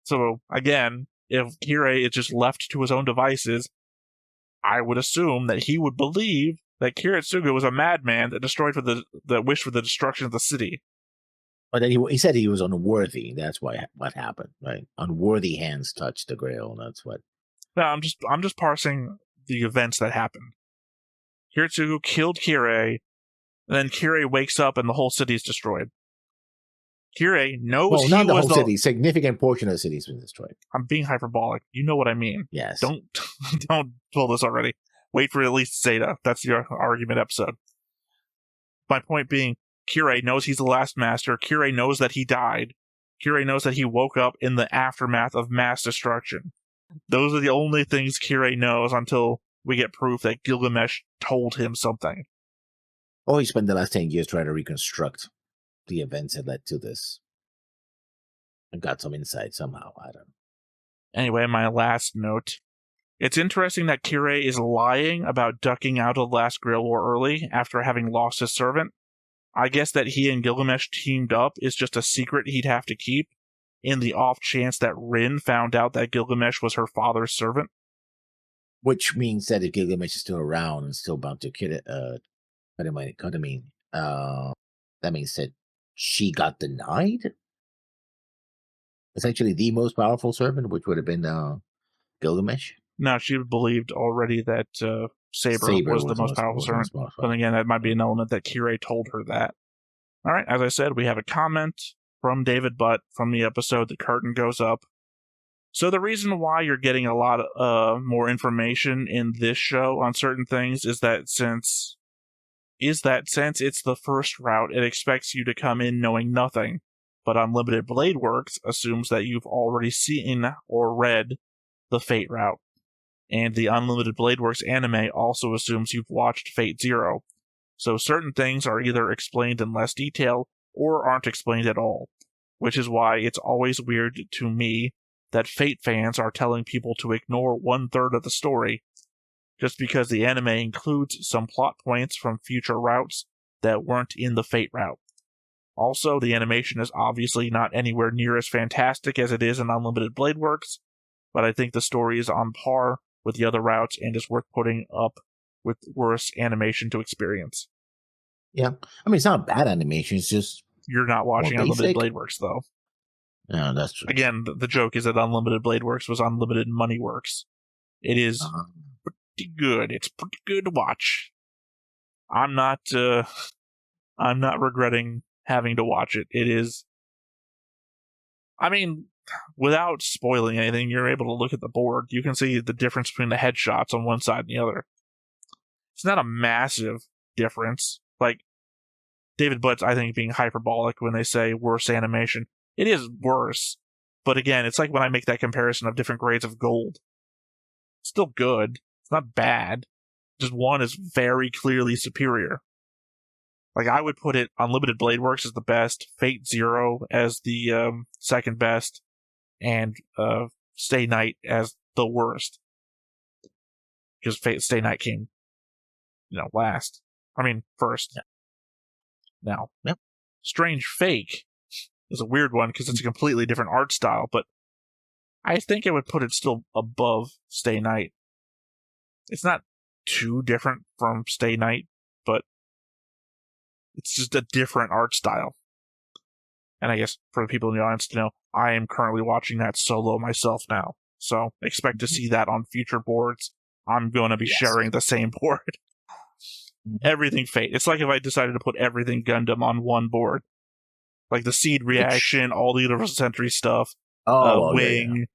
So, again, if Kirei is just left to his own devices, I would assume that he would believe that Kiritsugo was a madman that wished for the destruction of the city. But then he said he was unworthy. That's what happened, right? Unworthy hands touched the Grail. That's what. No, I'm just parsing the events that happened. Kiritsugo killed Kirei, and then Kirei wakes up and the whole city is destroyed. Kirei knows he not the was whole city. Significant portion of the city has been destroyed. I'm being hyperbolic. You know what I mean. Yes. Don't pull this already. Wait for at least Zeta. That's your argument episode. My point being, Kirei knows he's the last master. Kirei knows that he died. Kirei knows that he woke up in the aftermath of mass destruction. Those are the only things Kirei knows until we get proof that Gilgamesh told him something. Or he spent the last 10 years trying to reconstruct the events that led to this. And got some insight somehow. I don't know. Anyway, my last note. It's interesting that Kirei is lying about ducking out of the last Grail War early after having lost his servant. I guess that he and Gilgamesh teamed up is just a secret he'd have to keep in the off chance that Rin found out that Gilgamesh was her father's servant. Which means that if Gilgamesh is still around and still about to kill it, that means that she got denied. Essentially, the most powerful servant, which would have been Gilgamesh. No, she believed already that Saber was the most powerful servant. But again, that might be an element that Kirei told her that. All right, as I said, we have a comment from David Butt from the episode The Curtain Goes Up. So the reason why you're getting a lot more information in this show on certain things is that since it's the first route, it expects you to come in knowing nothing. But Unlimited Blade Works assumes that you've already seen or read the Fate route. And the Unlimited Blade Works anime also assumes you've watched Fate Zero. So certain things are either explained in less detail or aren't explained at all. Which is why it's always weird to me that Fate fans are telling people to ignore 1/3 of the story just because the anime includes some plot points from future routes that weren't in the Fate route. Also, the animation is obviously not anywhere near as fantastic as it is in Unlimited Blade Works, but I think the story is on par with the other routes and is worth putting up with worse animation to experience. Yeah, I mean, it's not bad animation, it's just... You're not watching Unlimited Blade Works, though. No, that's true. Again, the joke is that Unlimited Blade Works was Unlimited Money Works. It is pretty good. It's pretty good to watch. I'm not regretting having to watch it. It is... I mean, without spoiling anything, you're able to look at the board. You can see the difference between the headshots on one side and the other. It's not a massive difference. Like, David Butt's, I think, being hyperbolic when they say worse animation. It is worse. But again, it's like when I make that comparison of different grades of gold. It's still good. It's not bad. Just one is very clearly superior. Like, I would put it, Unlimited Blade Works as the best, Fate Zero as the second best, and Stay Night as the worst. Because Stay Night came, last. I mean, first. Yeah. Now, Strange Fake is a weird one because it's a completely different art style, but I think I would put it still above Stay Night. It's not too different from Stay Night, but it's just a different art style. And I guess for the people in the audience to know, I am currently watching that solo myself now. So expect to see that on future boards. I'm going to be sharing the same board. Everything Fate. It's like if I decided to put everything Gundam on one board. Like the Seed reaction, all the Universal Century stuff, Wing,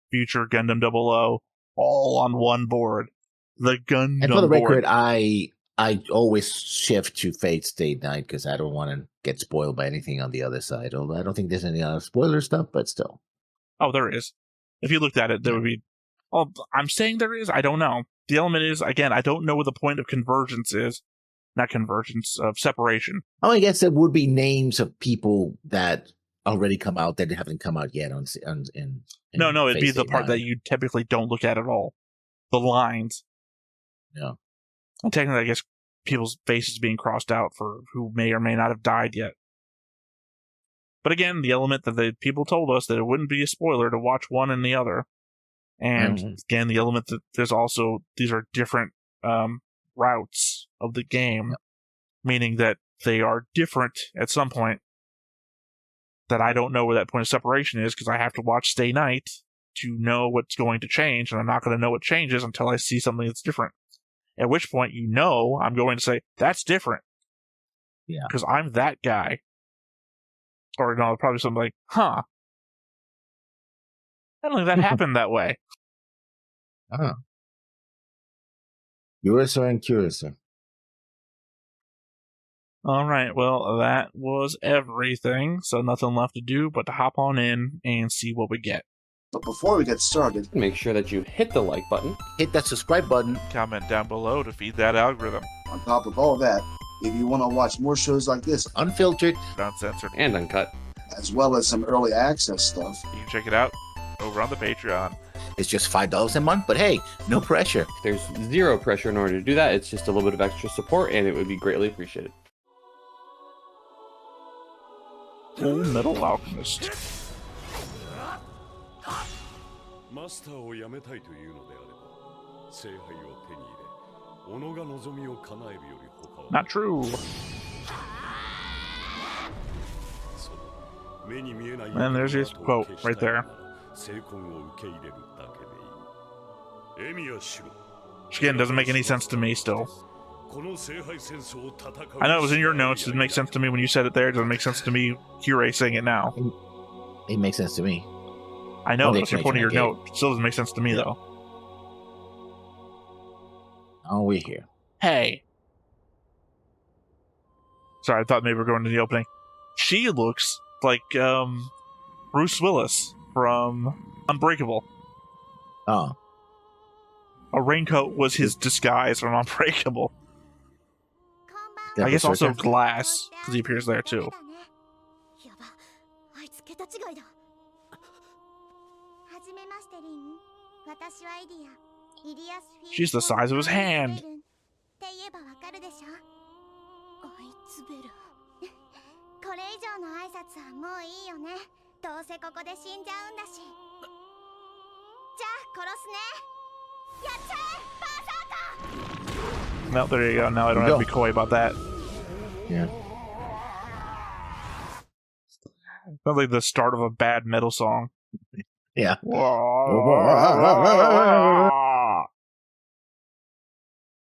future Gundam 00, all on one board. The Gundam And for the record, board. I always shift to Fate Stay Night because I don't want to get spoiled by anything on the other side. Although I don't think there's any other spoiler stuff, but still. Oh, there is. If you looked at it, there would be... Oh, I'm saying there is? I don't know. The element is, again, I don't know what the point of convergence is. Not convergence, of separation. Oh, I guess there would be names of people that already come out that haven't come out yet No, it'd be the part that you typically don't look at all. The lines. Yeah. And technically, I guess people's faces being crossed out for who may or may not have died yet. But again, the element that the people told us that it wouldn't be a spoiler to watch one and the other. And again, the element that there's also, these are different routes of the game, meaning that they are different at some point. That I don't know where that point of separation is because I have to watch Stay Night to know what's going to change, and I'm not going to know what changes until I see something that's different. At which point, I'm going to say, that's different. Yeah. Because I'm that guy. Or no, probably something like, I don't think that happened that way. Curiouser and curiouser. All right, well, that was everything, so nothing left to do but to hop on in and see what we get. But before we get started, make sure that you hit the like button, hit that subscribe button, comment down below to feed that algorithm. On top of all that, if you want to watch more shows like this, unfiltered, uncensored, and uncut, as well as some early access stuff, you can check it out over on the Patreon. It's just $5 a month, but hey, no pressure. There's zero pressure in order to do that. It's just a little bit of extra support, and it would be greatly appreciated. Full Metal Alchemist. マスターを辞めたいというのであれば、聖杯を手に入れ、己が望みを叶えるより他は。 Not true. そう、目に見えない And there's his quote right there. 成婚を受け入れるだけでいい。エミヤシロ。 Which again doesn't make any sense to me still. この聖杯戦争を戦う。 I know it was in your notes. It didn't make sense to me when you said it there. It doesn't make sense to me Kirei saying it now. It makes sense to me. I know Well, that's your point of your okay. note. It still doesn't make sense to me though. Oh, we're here. Hey. Sorry, I thought maybe we were going to the opening. She looks like Bruce Willis from Unbreakable. Oh. A raincoat was his disguise from Unbreakable. That I guess also Berserker? Glass, because he appears there too. She's the size of his hand. No, there you go. Now I don't have to be coy about that. Yeah. Sounds like the start of a bad metal song. Yeah.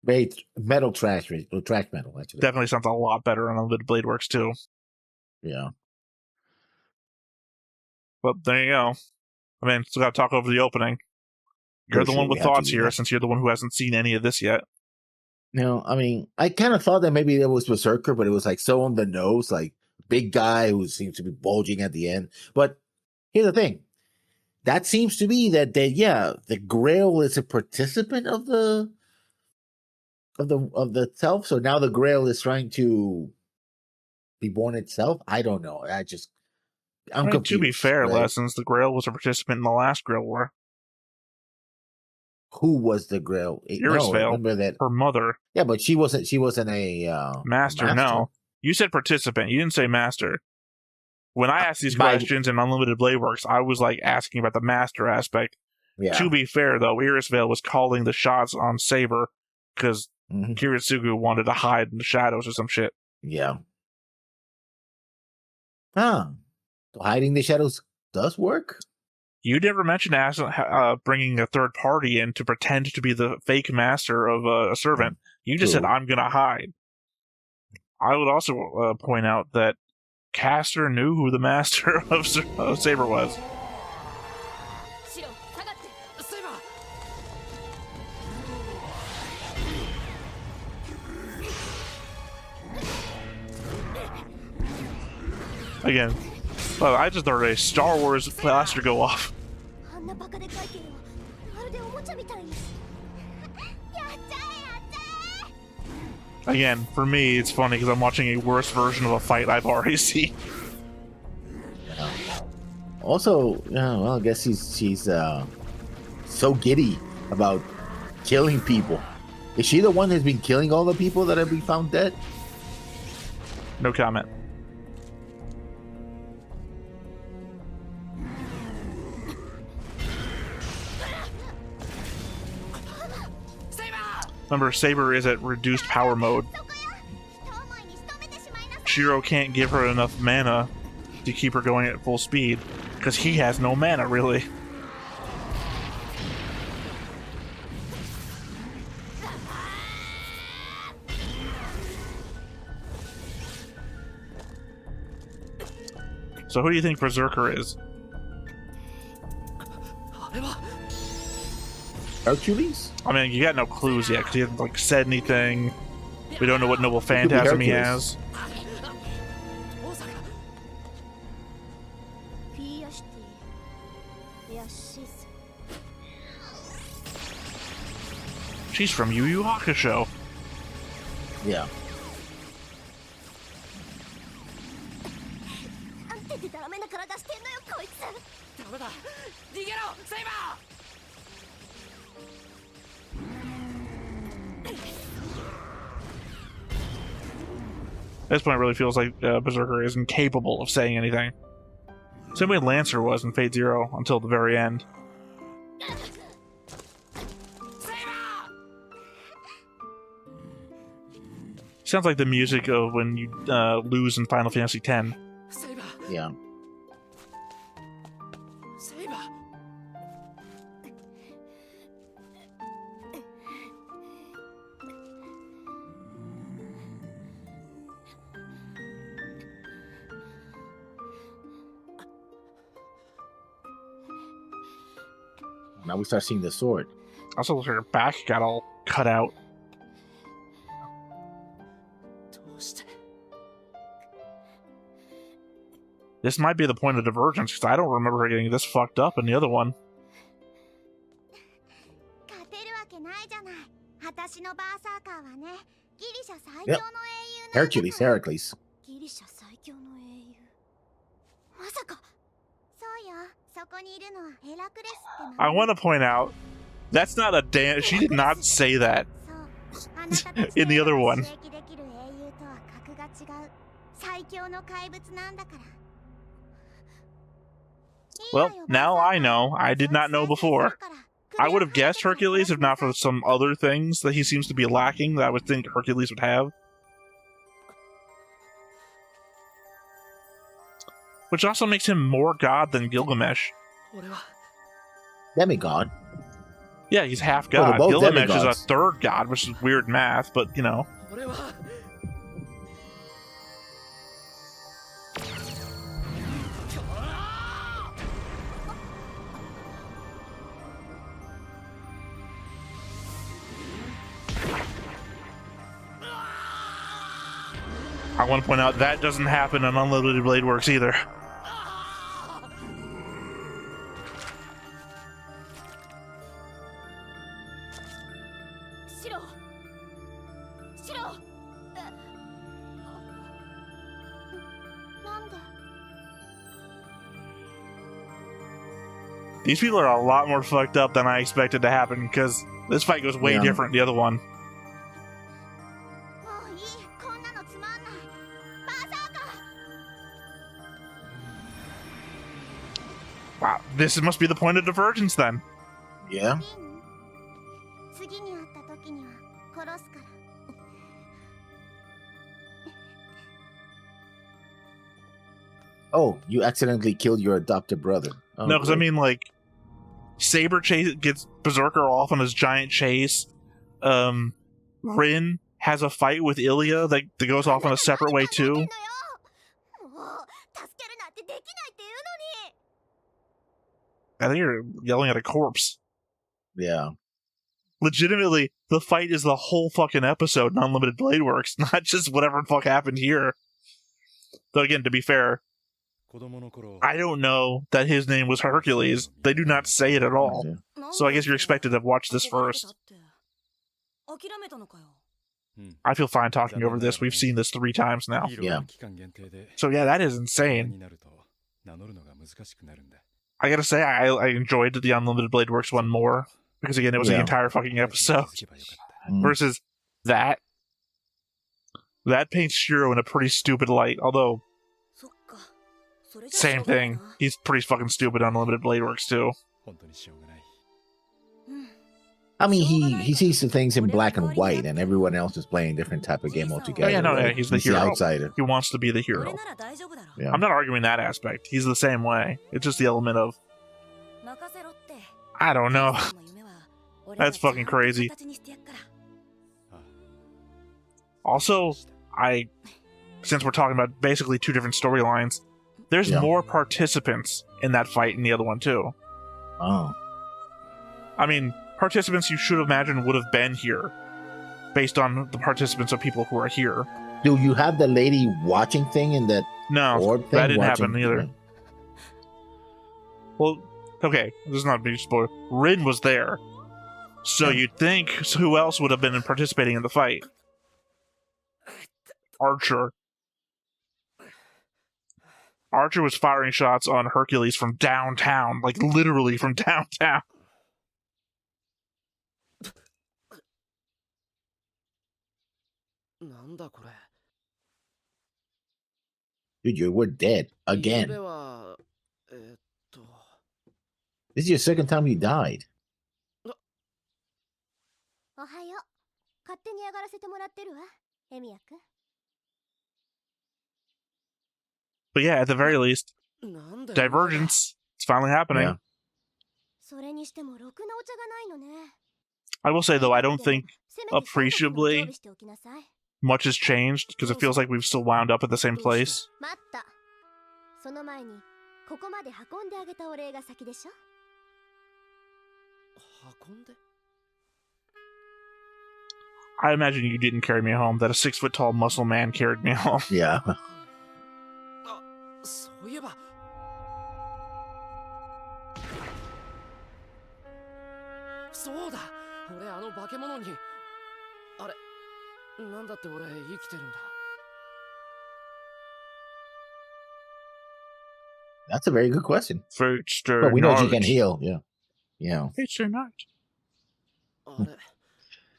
Very metal trash metal, actually. Definitely sounds a lot better on Unlimited Blade Works too. Yeah. But there you go. I mean, still got to talk over the opening. You're For the one sure, with we have to thoughts do here, that. since you're the one who hasn't seen any of this yet. No, I mean, I kind of thought that maybe it was Berserker, but it was like so on the nose, like big guy who seems to be bulging at the end. But here's the thing. That seems to be that the Grail is a participant of the self. So now the Grail is trying to be born itself. I don't know. I'm confused. To be fair, right? Lessons, the Grail was a participant in the last Grail War. Who was the Grail? Iris Vale, remember that her mother. Yeah, but she wasn't a Master, no. You said participant. You didn't say master. When I asked these questions in Unlimited Blade Works, I was like asking about the master aspect. Yeah. To be fair, though, Iris Vale was calling the shots on Saber because Kiritsugu wanted to hide in the shadows or some shit. Yeah. Huh. So hiding the shadows does work? You never mentioned bringing a third party in to pretend to be the fake master of a servant. You just said, I'm going to hide. I would also point out that Caster knew who the master of Saber was. Again, well, I just heard a Star Wars blaster go off. Again, for me, it's funny because I'm watching a worse version of a fight I've already seen. Yeah. Also, well, I guess she's so giddy about killing people. Is she the one who's been killing all the people that have been found dead? No comment. Remember, Saber is at reduced power mode. Shiro can't give her enough mana to keep her going at full speed, because he has no mana, really. So who do you think Berserker is? Hercules? I mean, you got no clues yet, because he hasn't like said anything. We don't know what noble phantasm he has. She's from Yu Yu Hakusho. Yeah. At this point, it really feels like Berserker is incapable of saying anything. Same way Lancer was in Fate Zero until the very end. sounds like the music of when you lose in Final Fantasy X. Saber. Yeah. Saber. Now we start seeing the sword. Also, her back got all cut out. どうして This might be the point of divergence, because I don't remember her getting this fucked up in the other one. 勝てるわけないじゃない。私のバーサーカーはね、ギリシャ最強の英雄なんだから。 Hercules. ギリシャ最強の英雄。まさか。そうよ。そこにいるのはヘラクレスっての。 I want to point out, that's not a damn. She did not say that そう。あなたたち in the other one. 刺激できる英雄とは格が違う。最強の怪物なんだから。 Well, now I know. I did not know before. I would have guessed Hercules if not for some other things that he seems to be lacking that I would think Hercules would have. Which also makes him more god than Gilgamesh. 俺は Demigod. Yeah, he's half Well, they're god. both Gilgamesh is a demigods. third god, which is weird math, but you know. 俺は I want to point out that doesn't happen in Unlimited Blade Works either. These people are a lot more fucked up than I expected to happen, because this fight goes way Yeah. different than the other one. Wow, this must be the point of divergence then. Yeah. 次に会った時には殺すから。 Oh, you accidentally killed your adopted brother. Oh, No, because I great. mean, like, Saber gets Berserker off on his giant chase. Rin has a fight with Ilya that goes off in a separate way too. もう助けるなんてできないって言うのに。 I think you're yelling at a corpse. Yeah. Legitimately, the fight is the whole fucking episode in Unlimited Blade Works, not just whatever the fuck happened here. Though again, to be fair, 子供の頃 I don't know that his name was Hercules. They do not say it at all. So I guess you're expected to have watched this first. 諦めたのかよ I feel fine talking over this. We've seen this 3 times now. ヒーローは期間限定で So yeah, that is 大人 insane. になると名乗るのが難しくなるんだ I gotta say, I enjoyed the Unlimited Blade Works one more. Because again, it was the Yeah. entire fucking episode. 気づけばよかった Mm. Versus that. That paints Shiro in a pretty stupid light. Although, そっかそれじゃしょ same うがない thing. な He's pretty fucking stupid on Unlimited Blade Works too. 本当にしようがない I mean, he sees the things in black and white, and everyone else is playing a different type of game altogether. Oh, yeah, no, right? yeah, he's the hero. outsider. He wants to be the 俺 hero. なら大丈夫だろ Yeah. I'm not arguing that aspect. He's the same way. It's just the element of, 任せろって I don't know. 父さんの夢は俺が That's fucking ちゃんと crazy. 形にしてやっから Also, since we're talking about basically 2 different storylines, there's Yeah. more participants in that fight in the other one too. Oh. I mean, participants you should imagine would have been here, based on the participants of people who are here. Do you have the lady watching thing in that No, orb thing? that didn't watching- happen either. Well, okay, this is not a big spoiler. Rin was there, so Yeah. you'd think who else would have been participating in the fight? Archer. Archer was firing shots on Hercules from downtown, like literally from downtown. What? なんだこれ Dude, you were dead 夢 again. はThis is your second time you died. おはよう。勝手に上がらせてもらってるわ。エミヤ君 But yeah, at the very least, なんで divergence. It's finally happening. Yeah. それにしてもろくなお茶がないのね I will say, though, I don't think せめて三角の常 appreciably 備しておきなさい much has changed because it feels like we've still wound up at the same place. 待ったその前にここまで運んであげたお礼が先でしょ 運んで I imagine you didn't carry me home, that a 6 foot tall muscle man carried me home. Yeah. あ、そういえばそうだ俺あの化け物にあれなんだって俺生きてるんだ That's a very good question. Future But we know she can knowledge. heal. Yeah. Yeah. Future knowledge. あ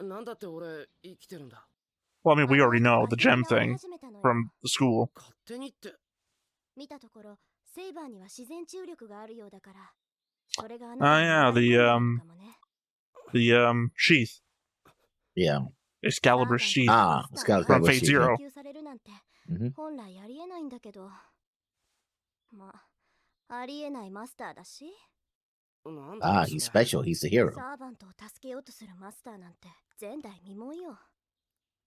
れなんだって俺生きてるんだ Well, I mean, we already know the gem thing from the school. 勝手にって見たところセイバーには自然治癒力があるようだからそれがあ yeah, the sheath. Yeah. Excalibur sheath. Ah, Excalibur From Fate sheath, Zero. Mhm. 本来ありえないんだけどまあありえないマスターだし なんだ Ah, he's special. He's the hero. サーバントを助けようとするマスターなんて前代未聞よ。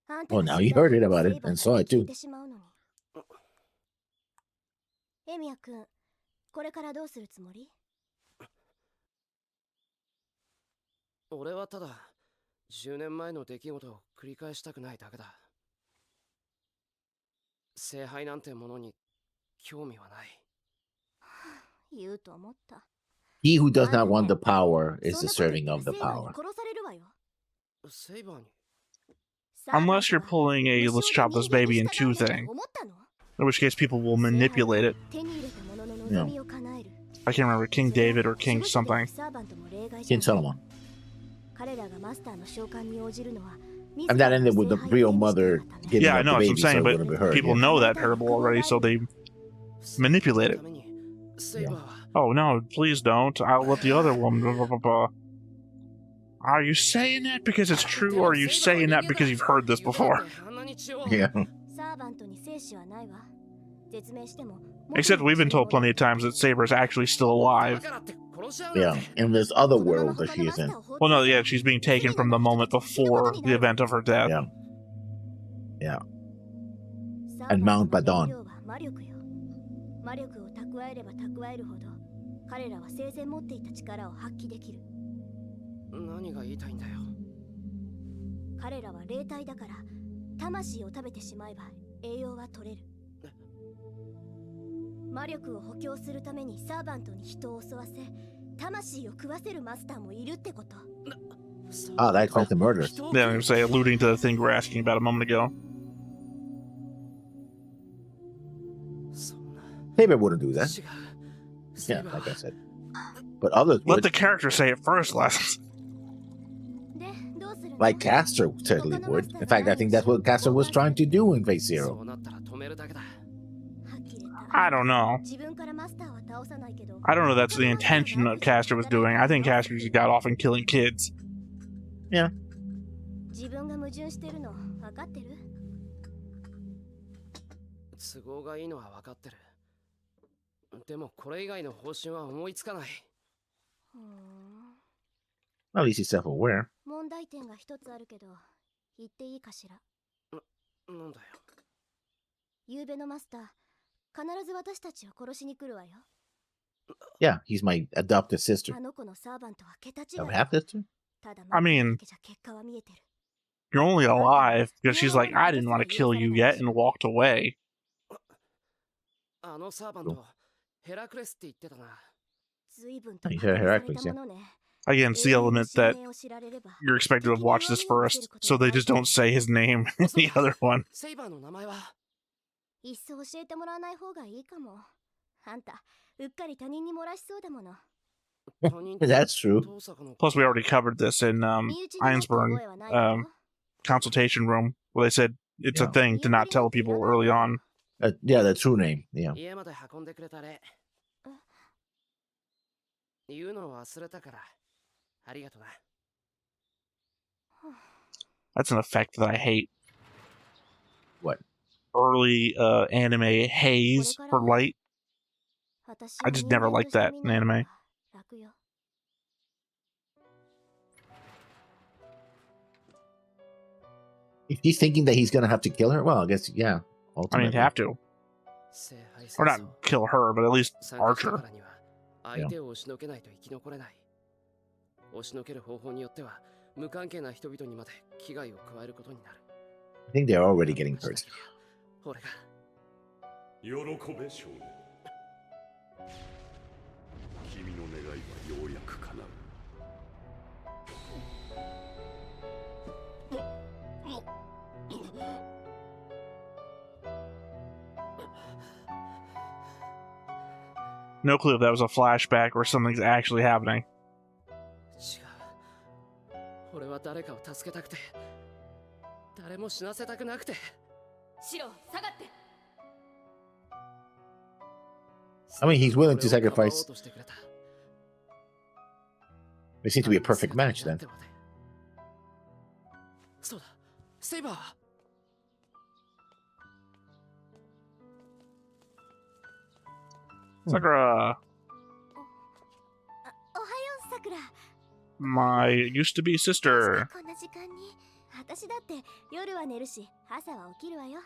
あん Well, た now が you 知ら heard ない it about セ it イバー and saw だ it け聞 too. いてしまうのに。エミヤ君、これからどうするつもり？俺はただ10年前の出来事を繰り返したくないだけだ聖杯なんてものに興味はない言うと思った。 He who does not want the power is deserving of the power. 殺されるわよ。セイバーに Unless you're pulling a let's chop this baby in two thing, in which case people will manipulate it. Yeah. I can't remember, King David or King something. King Solomon. 彼らがマスターの召喚に応じるのは And that ended with the real mother giving Yeah, I up know, the that's what I'm baby, so saying, it but wouldn't be her. people Yeah. know that parable already, so they manipulate it. セイバーは Oh no, please don't. I'll let the other woman. Blah, blah, blah, blah. Are you saying that because it's true, or are you saying that because you've heard this before? Yeah. サーバントに生死はないわ。絶命しても Except we've been told plenty of times that Saber's actually still alive. Yeah. In this other world that she is in. Well, no, yeah, she's being taken from the moment before the event of her death. Yeah. Yeah. And Mount Badon. 魔力よ。魔力を蓄えれば蓄えるほど彼らは生前持っていた力を発揮できる。何が言いたいんだよ彼らは霊体だから魂を食べてしまえば栄養は取れる。魔力を補強するためにサーバントに人を襲わせ魂を食わせるマスターもいるってこと。 Ah, that explains the murders. Yeah, I'm gonna say, alluding to the thing we were asking about a moment ago. そんな Saber wouldn't do that. 違うセイ Yeah, バー like I said. But others Let would. the character say it first, Lessons. で、どうするの？ Like Castor certainly would. In fact, I think that's what Castor was trying to do in Phase そ Zero. うなったら止めるだけだ I don't know. 自分からマスターは倒さないけど I don't know that's the intention that Castor was doing. I think Castor just got off in killing kids. 自分が矛盾してるの分かってる？都合がいいのは分かってるでもこれ以外の方針は思いつかない At least he's self-aware. 問題点が一つあるけど言っていいかしら。なんだよ夕べのマスター必ず私たちを殺しに来るわよ。 Yeah, he's my adopted sister. あの子のサーバントは桁違い。 Of half sister? ただ I mean, だけじゃ結果は見えてる。 You're only alive because she's like, I didn't want to kill you yet, and walked away. あのサーバントヘラクレスって言ってたな随分と You 破 said 壊され Heracles, た yeah. ものね。 Again, it's the element that 永遠の使命を知られれば you're expected to have watched this first, so they just don't say his name in the other one. セイバーの名前は一層教えてもらわない方がいいかも。あんたうっかり他人に漏らしそうだもの。 That's true. Plus, we already covered this in 身内になった覚 Einsburn えはないけど consultation room, where they said it's a Yeah. thing to not tell people early on. Yeah, the true name. Yeah. 家まで運んでくれたれ言うの忘れたからありがとな That's an effect that I hate. early anime haze for light. I just never liked that in anime. If he's thinking that he's gonna have to kill her, well, I guess yeah. I Ultimately. mean, have to. Or not kill her, but at least Archer. 相手を押しのけないと生き残れない。押しのける方法によっては無関係な人々にまで危害を加えることになる。I think they're already getting hurt. 俺が喜べ少年。君の願いはようやく叶う。No clue if that was a flashback or something's actually happening. 違う。俺は誰かを助けたくて、誰も死なせたくなくて。シロ、下がって。I mean, he's willing to sacrifice. They seem to be a perfect match then. そうだ、セイバー。Sakura. おはよう、さくら。 My used to be sister. こんな時間に、私だって夜は寝るし、朝は起きるわよ。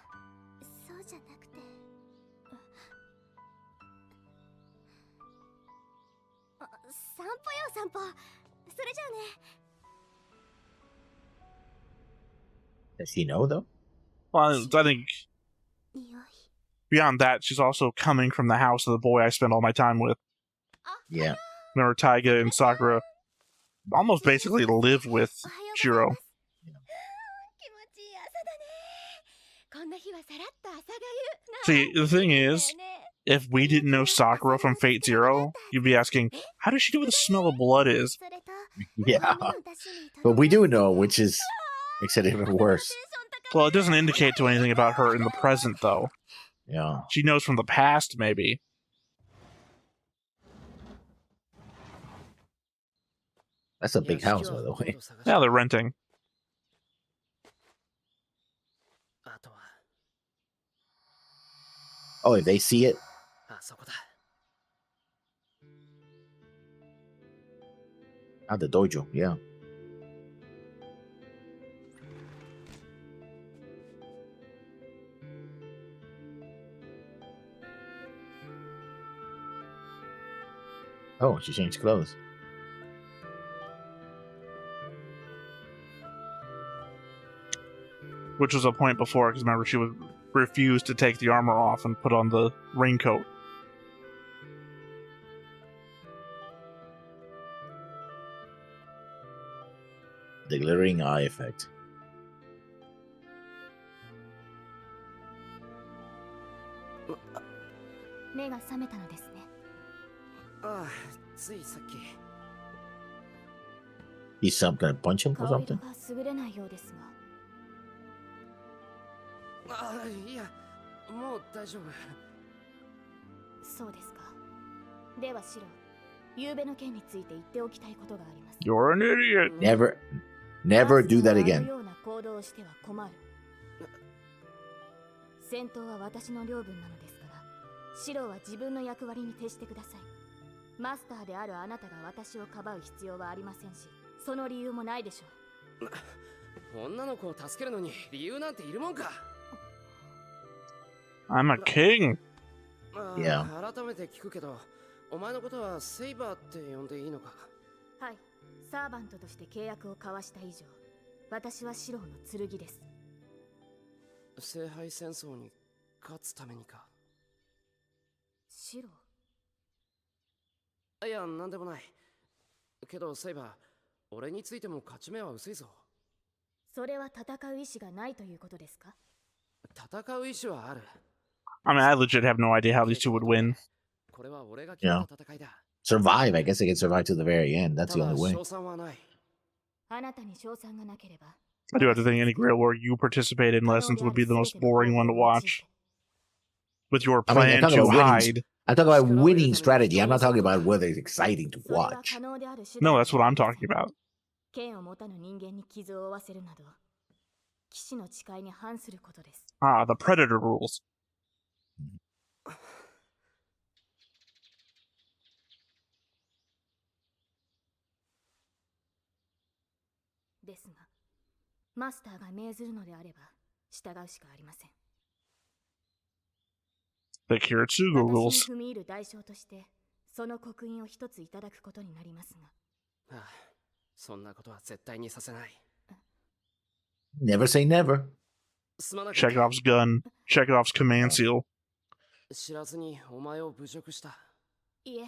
そうじゃなくて。散歩よ、散歩。それじゃあね。 Does he know though? Well, I think 匂い。 beyond that, she's also coming from the house of the boy I spent all my time with. Yeah. Remember, Taiga and Sakura almost basically live with おはよう Shiro. ございます。気持ちいい朝だね。こんな日はさらっと朝がゆ。 See, the thing is, if we didn't know Sakura from Fate Zero, you'd be asking, how does she know what the smell of blood is? それと Yeah. But we do know, which is makes it even worse. Well, it doesn't indicate to anything about her in the present, though. Yeah. She knows from the past, maybe. That's a big house, by the way. Yeah, they're renting. あとは Oh, if they see it, あそこだ。 at the dojo, yeah. Oh, she changed clothes. Which was a point before, because remember, she would refuse to take the armor off and put on the raincoat. The glittering eye effect. 目が覚めたのですね。ああ、ついさっき。 He's gonna punch him or 顔色 something? が優れないようですが。ああ、いや、もう大丈夫。そうですか。ではシロ、昨夜の件について言っておきたいことがあります。 You're an idiot! Never do that あの again. ような行動をしては困る。戦闘は私の領分なのですから、シロは自分の役割に徹してください。マスターであるあなたが私をかばう必要はありませんし、その理由もないでしょう。女の子を助けるのに理由なんているもんか。 I'm a king! ああ Yeah. 改めて聞くけど、お前のことはセイバーって呼んでいいのか。はい、サーバントとして契約を交わした以上、私はシロの剣です。聖杯戦争に勝つためにか。シロ？いや、なんでもない。けどセイバー、俺についても勝ち目は薄いぞ。それは戦う意志がないということですか？戦う意志はある。 I mean, I legit have no idea how these two would win. これは俺が決めた戦いだ。 Survive. I guess they can survive to the very end. That's the ただ only way. 賞賛はない。あなたに賞賛がなければ。 I do have to think any Grail War you participated in lessons would be the most boring one to watch. With your I mean, plan I'm talking to about winning. hide. I'm talking about winning strategy. I'm not talking about whether it's exciting to それが watch. 可能である手段 No, that's what I'm talking about. 剣を持たぬ人間に傷を負わせるなど、騎士の誓いに反することです。Ah, the Predator rules. ですが、マスターが命ずるのであれば従うしかありません。 The Kiritsugu 私 rules. に踏み入る代償としてその刻印を一ついただくことになりますが。ああ、そんなことは絶対にさせない。 Never say never. すまなかった。 Chekhov's gun. Chekhov's command seal. 知らずにお前を侮辱した。いえ、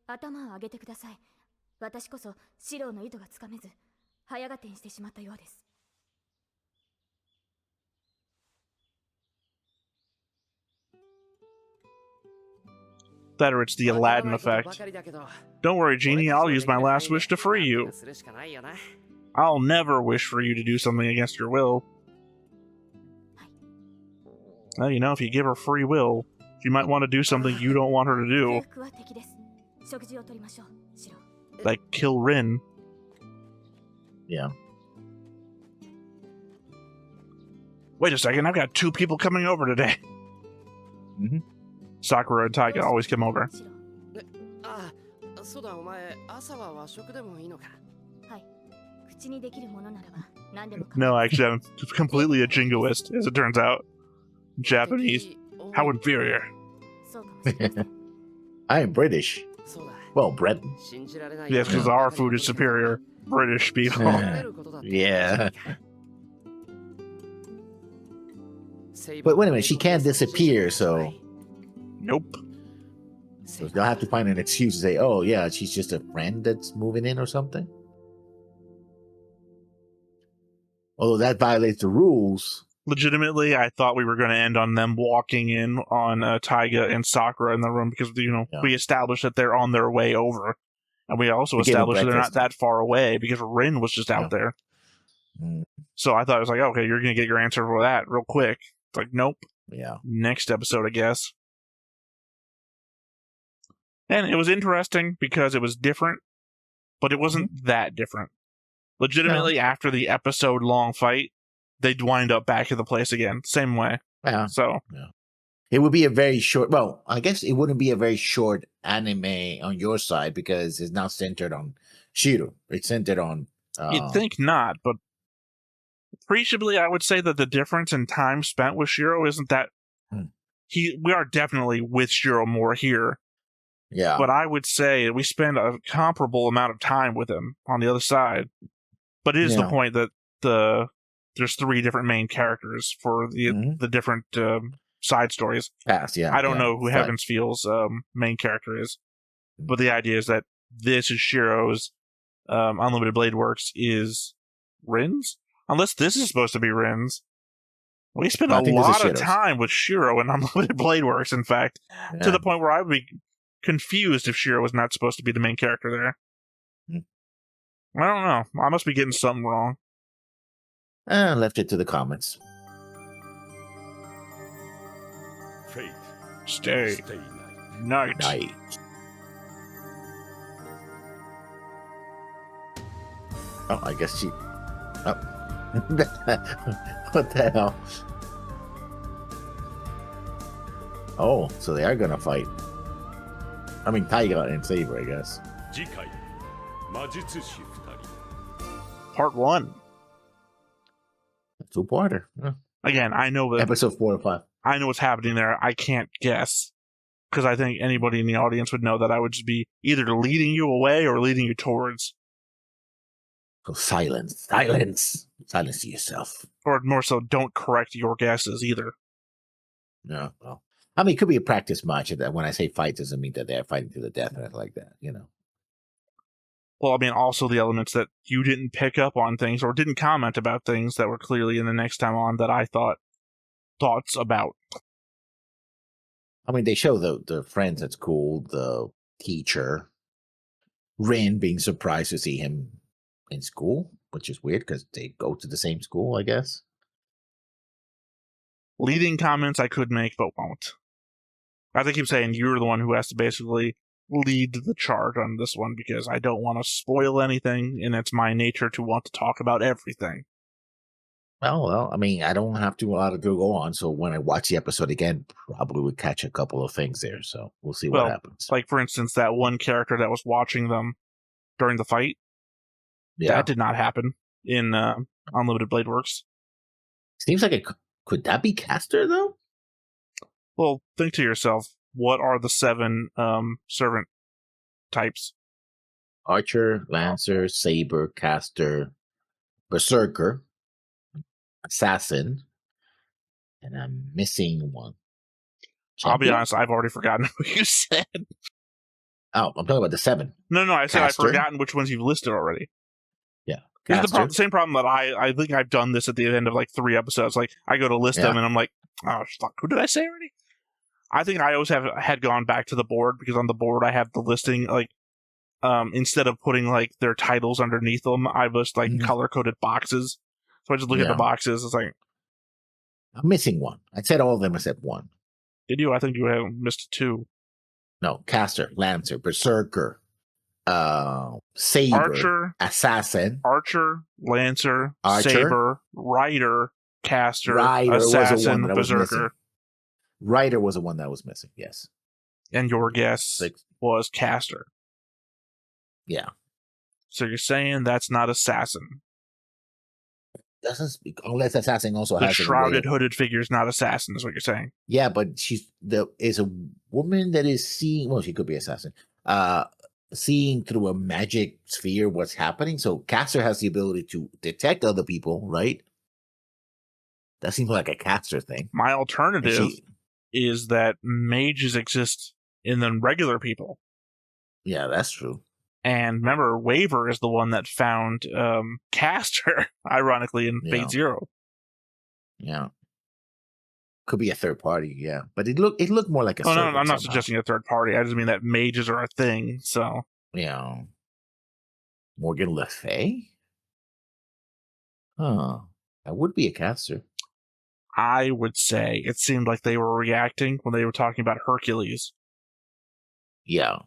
頭を上げてください。私こそシローの意図がつかめず早合点してしまったようです。 Better it's the Aladdin effect. Don't worry, Genie, I'll use my last wish to free you. I'll never wish for you to do something against your will. Well, you know, if you give her free will, she might want to do something you don't want her to do. 空腹は敵です。食事を取りましょう、シロー。 Like kill Rin. Yeah. Wait a second, I've got 2 people coming over today. Mm-hmm. Sakura and Taiga always come over. シロー。ああ、そうだ、お前、朝は和食でもいいのか。はい。口にできるものならば何でも。 No, actually, I'm completely a jingoist, as it turns out. Japanese. How inferior. そうかもしれません。 I am British. そうだ。 Well, Breton. 信じられない。 Yes, because our food is superior. British people. Yeah. But wait a minute, she can't disappear, so Nope. they'll have to find an excuse to say, oh, yeah, she's just a friend that's moving in or something. Although that violates the rules. Legitimately, I thought we were going to end on them walking in on Taiga and Sakura in the room because, you know, Yeah. we established that they're on their way over. And we also We gave them established that they're not breakfast. that far away because Rin was just out Yeah. there. Mm, So I thought it was like, okay, you're going to get your answer for that real quick. It's like, nope. yeah. Next episode, I guess. And it was interesting because it was different, but it wasn't that different. Legitimately, after the episode-long fight, they'd wind up back at the place again. Same way. Yeah. So, It would be a very short, well, I guess it wouldn't be a very short anime on your side because it's now centered on Shiro. It's centered on. you'd think not, but appreciably, I would say that the difference in time spent with Shiro isn't that... We are definitely with Shiro more here. Yeah. But I would say we spend a comparable amount of time with him on the other side. But it is the Yeah. point that there's 3 different main characters for the different side stories. Past, yeah. I don't yeah. know who Right. Heaven's Feel's main character is, but the idea is that this is Shiro's. Unlimited Blade Works is Rin's, unless this is supposed to be Rin's. We spend No, I a think this is lot of Shiro's. time with Shiro in Unlimited Blade Works. In fact, to Yeah. the point where I would be confused if Shiro was not supposed to be the main character there. I don't know. I must be getting something wrong. Left it to the comments. Fate. Stay. Stay night. Night. Night. Oh, I guess she. Oh. What the hell? Oh, so they are gonna fight. I mean, Taiga and Saber, I guess. 次回魔術師2人 Part 1. Two-parter. Again, I know that Episode 4 or 5. I know what's happening there. I can't guess. Because I think anybody in the audience would know that I would just be either leading you away or leading you towards. So silence. Silence. Silence yourself. Or more so, don't correct your guesses either. No. Well, I mean, it could be a practice match. That when I say fight, doesn't mean that they're fighting to the death or anything like that, you know. Well, I mean, also the elements that you didn't pick up on things or didn't comment about things that were clearly in the next time on that I thoughts about. I mean, they show the friends at school, the teacher, Rin being surprised to see him in school, which is weird because they go to the same school, I guess. Leading comments I could make, but won't. As I keep saying, you're the one who has to basically lead the charge on this one because I don't want to spoil anything, and it's my nature to want to talk about everything. Well, I mean, I don't have a lot to go on. So when I watch the episode again, probably would catch a couple of things there. So we'll see what Well, happens. like for instance, that one character that was watching them during the fight, Yeah. that did not happen in Unlimited Blade Works. Seems like could that be Caster though? Well, think to yourself, what are the 7 servant types? Archer, Lancer, Saber, Caster, Berserker, Assassin, and I'm missing one. I'll be Champion? honest, I've already forgotten what you said. Oh, I'm talking about the 7. No, I said Caster. I've forgotten which ones you've listed already. Yeah. This is Caster. the same problem that I think I've done this at the end of like 3 episodes. Like, I go to list them and I'm like, oh, fuck, who did I say already? I think I always had gone back to the board because on the board I have the listing, like, instead of putting like their titles underneath them, I just like color-coded boxes. So I just look at the boxes. It's like, I'm missing one. I said all of them except one. Did you? I think you have missed 2. No, Caster, Lancer, Berserker, Saber, Archer, Assassin, Lancer, Archer, Saber, Rider, Caster, Rider Assassin, was the one that was missing. Berserker. Rider was the one that was missing. Yes. And your guess was Caster. Yeah. So you're saying that's not Assassin. Doesn't speak unless Assassin also The has shrouded, hooded figure is not Assassin, is what you're saying. Yeah, but is a woman that is seeing. Well, she could be Assassin. Seeing through a magic sphere what's happening. So Caster has the ability to detect other people, right? That seems like a Caster thing. My alternative is that mages exist in the regular people. Yeah, that's true. And remember, Waver is the one that found Caster, ironically, in Fate Zero. Yeah. Could be a third party, yeah. But it looked more like a servant. No, I'm not suggesting a third party. I just mean that mages are a thing, so. Yeah. Morgan Le Fay? Huh. That would be a Caster. I would say it seemed like they were reacting when they were talking about Hercules. Yeah.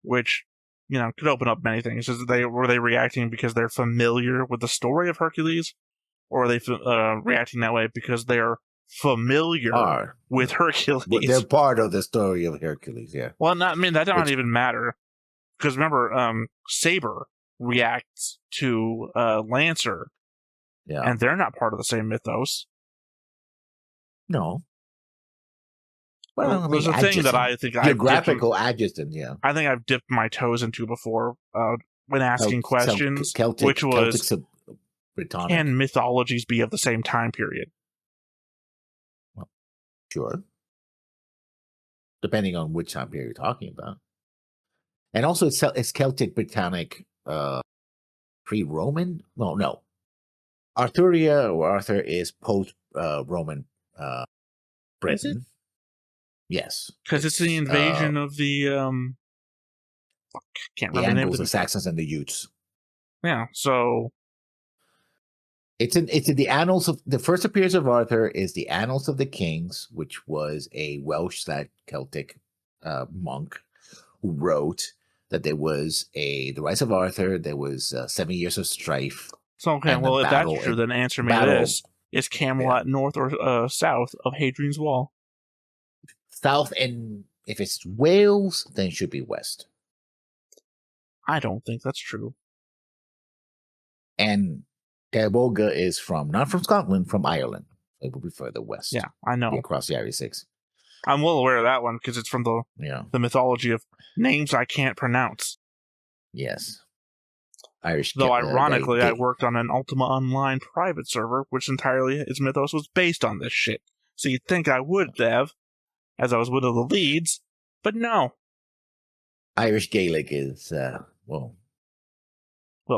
Which, could open up many things. Were they reacting because they're familiar with the story of Hercules? Or are they reacting that way because they're familiar with Hercules? They're part of the story of Hercules, yeah. Well, that don't even matter. Because remember, Saber reacts to Lancer. Yeah. And they're not part of the same mythos. No. Well, there's a thing that I think geographical adjacent, yeah. I think I've dipped my toes into before when asking questions, which was, can mythologies be of the same time period? Well, sure. Depending on which time period you're talking about. And also, it's Celtic Britannic pre-Roman? Well, no. Arthuria or Arthur is post-Roman Britain. Yes. Because it's the invasion of the can't remember the name of the Saxons and the Utes. Yeah, so it's in the annals of the first appearance of Arthur is the Annals of the Kings, which was a Welsh/Celtic monk who wrote that there was the rise of Arthur, there was 7 years of strife. So okay, well if that's true, then answer me this: is Camelot north or south of Hadrian's Wall? South, and if it's Wales, then it should be west. I don't think that's true. And Caboga is not from Scotland, from Ireland. It will be further west. Yeah, I know. Across the Irish Six. I'm well aware of that one because it's from the mythology of names I can't pronounce. Yes. Irish. Though ironically, I worked on an Ultima Online private server, which entirely its mythos was based on this shit. So you'd think I would have, as I was one of the leads, but no. Irish Gaelic is well,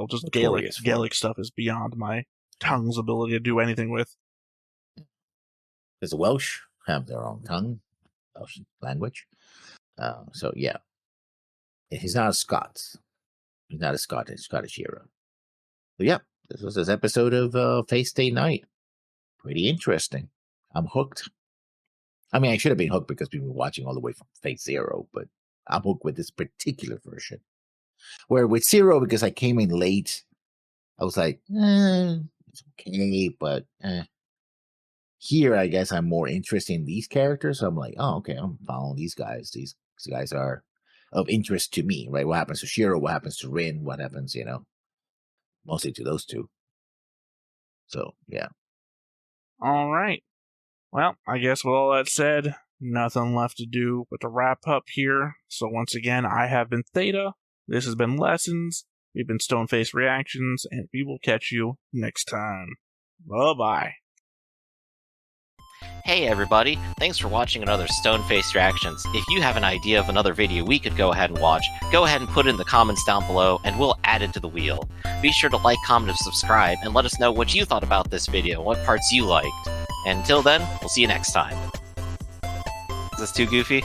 just Gaelic stuff is beyond my tongue's ability to do anything with. Because the Welsh have their own tongue, Welsh language. So yeah, he's not a Scot. He's not a Scottish hero. So yeah, this was this episode of Fate Stay Night. Pretty interesting. I'm hooked. I mean, I should have been hooked because we've been watching all the way from Fate Zero, but I'm hooked with this particular version. Where with Zero, because I came in late, I was like, it's okay, but here I guess I'm more interested in these characters. So I'm like, oh, okay, I'm following these guys. These guys are of interest to me, right? What happens to Shiro? What happens to Rin? What happens, mostly to those two. So yeah. All right. Well, I guess with all that said, nothing left to do but to wrap up here. So once again, I have been Theta. This has been Lessons. We've been Stoneface Reactions, and we will catch you next time. Bye-bye. Hey everybody, thanks for watching another Stoneface Reactions. If you have an idea of another video we could go ahead and watch, go ahead and put it in the comments down below and we'll add it to the wheel. Be sure to like, comment, and subscribe, and let us know what you thought about this video, what parts you liked. And until then, we'll see you next time. Is this too goofy?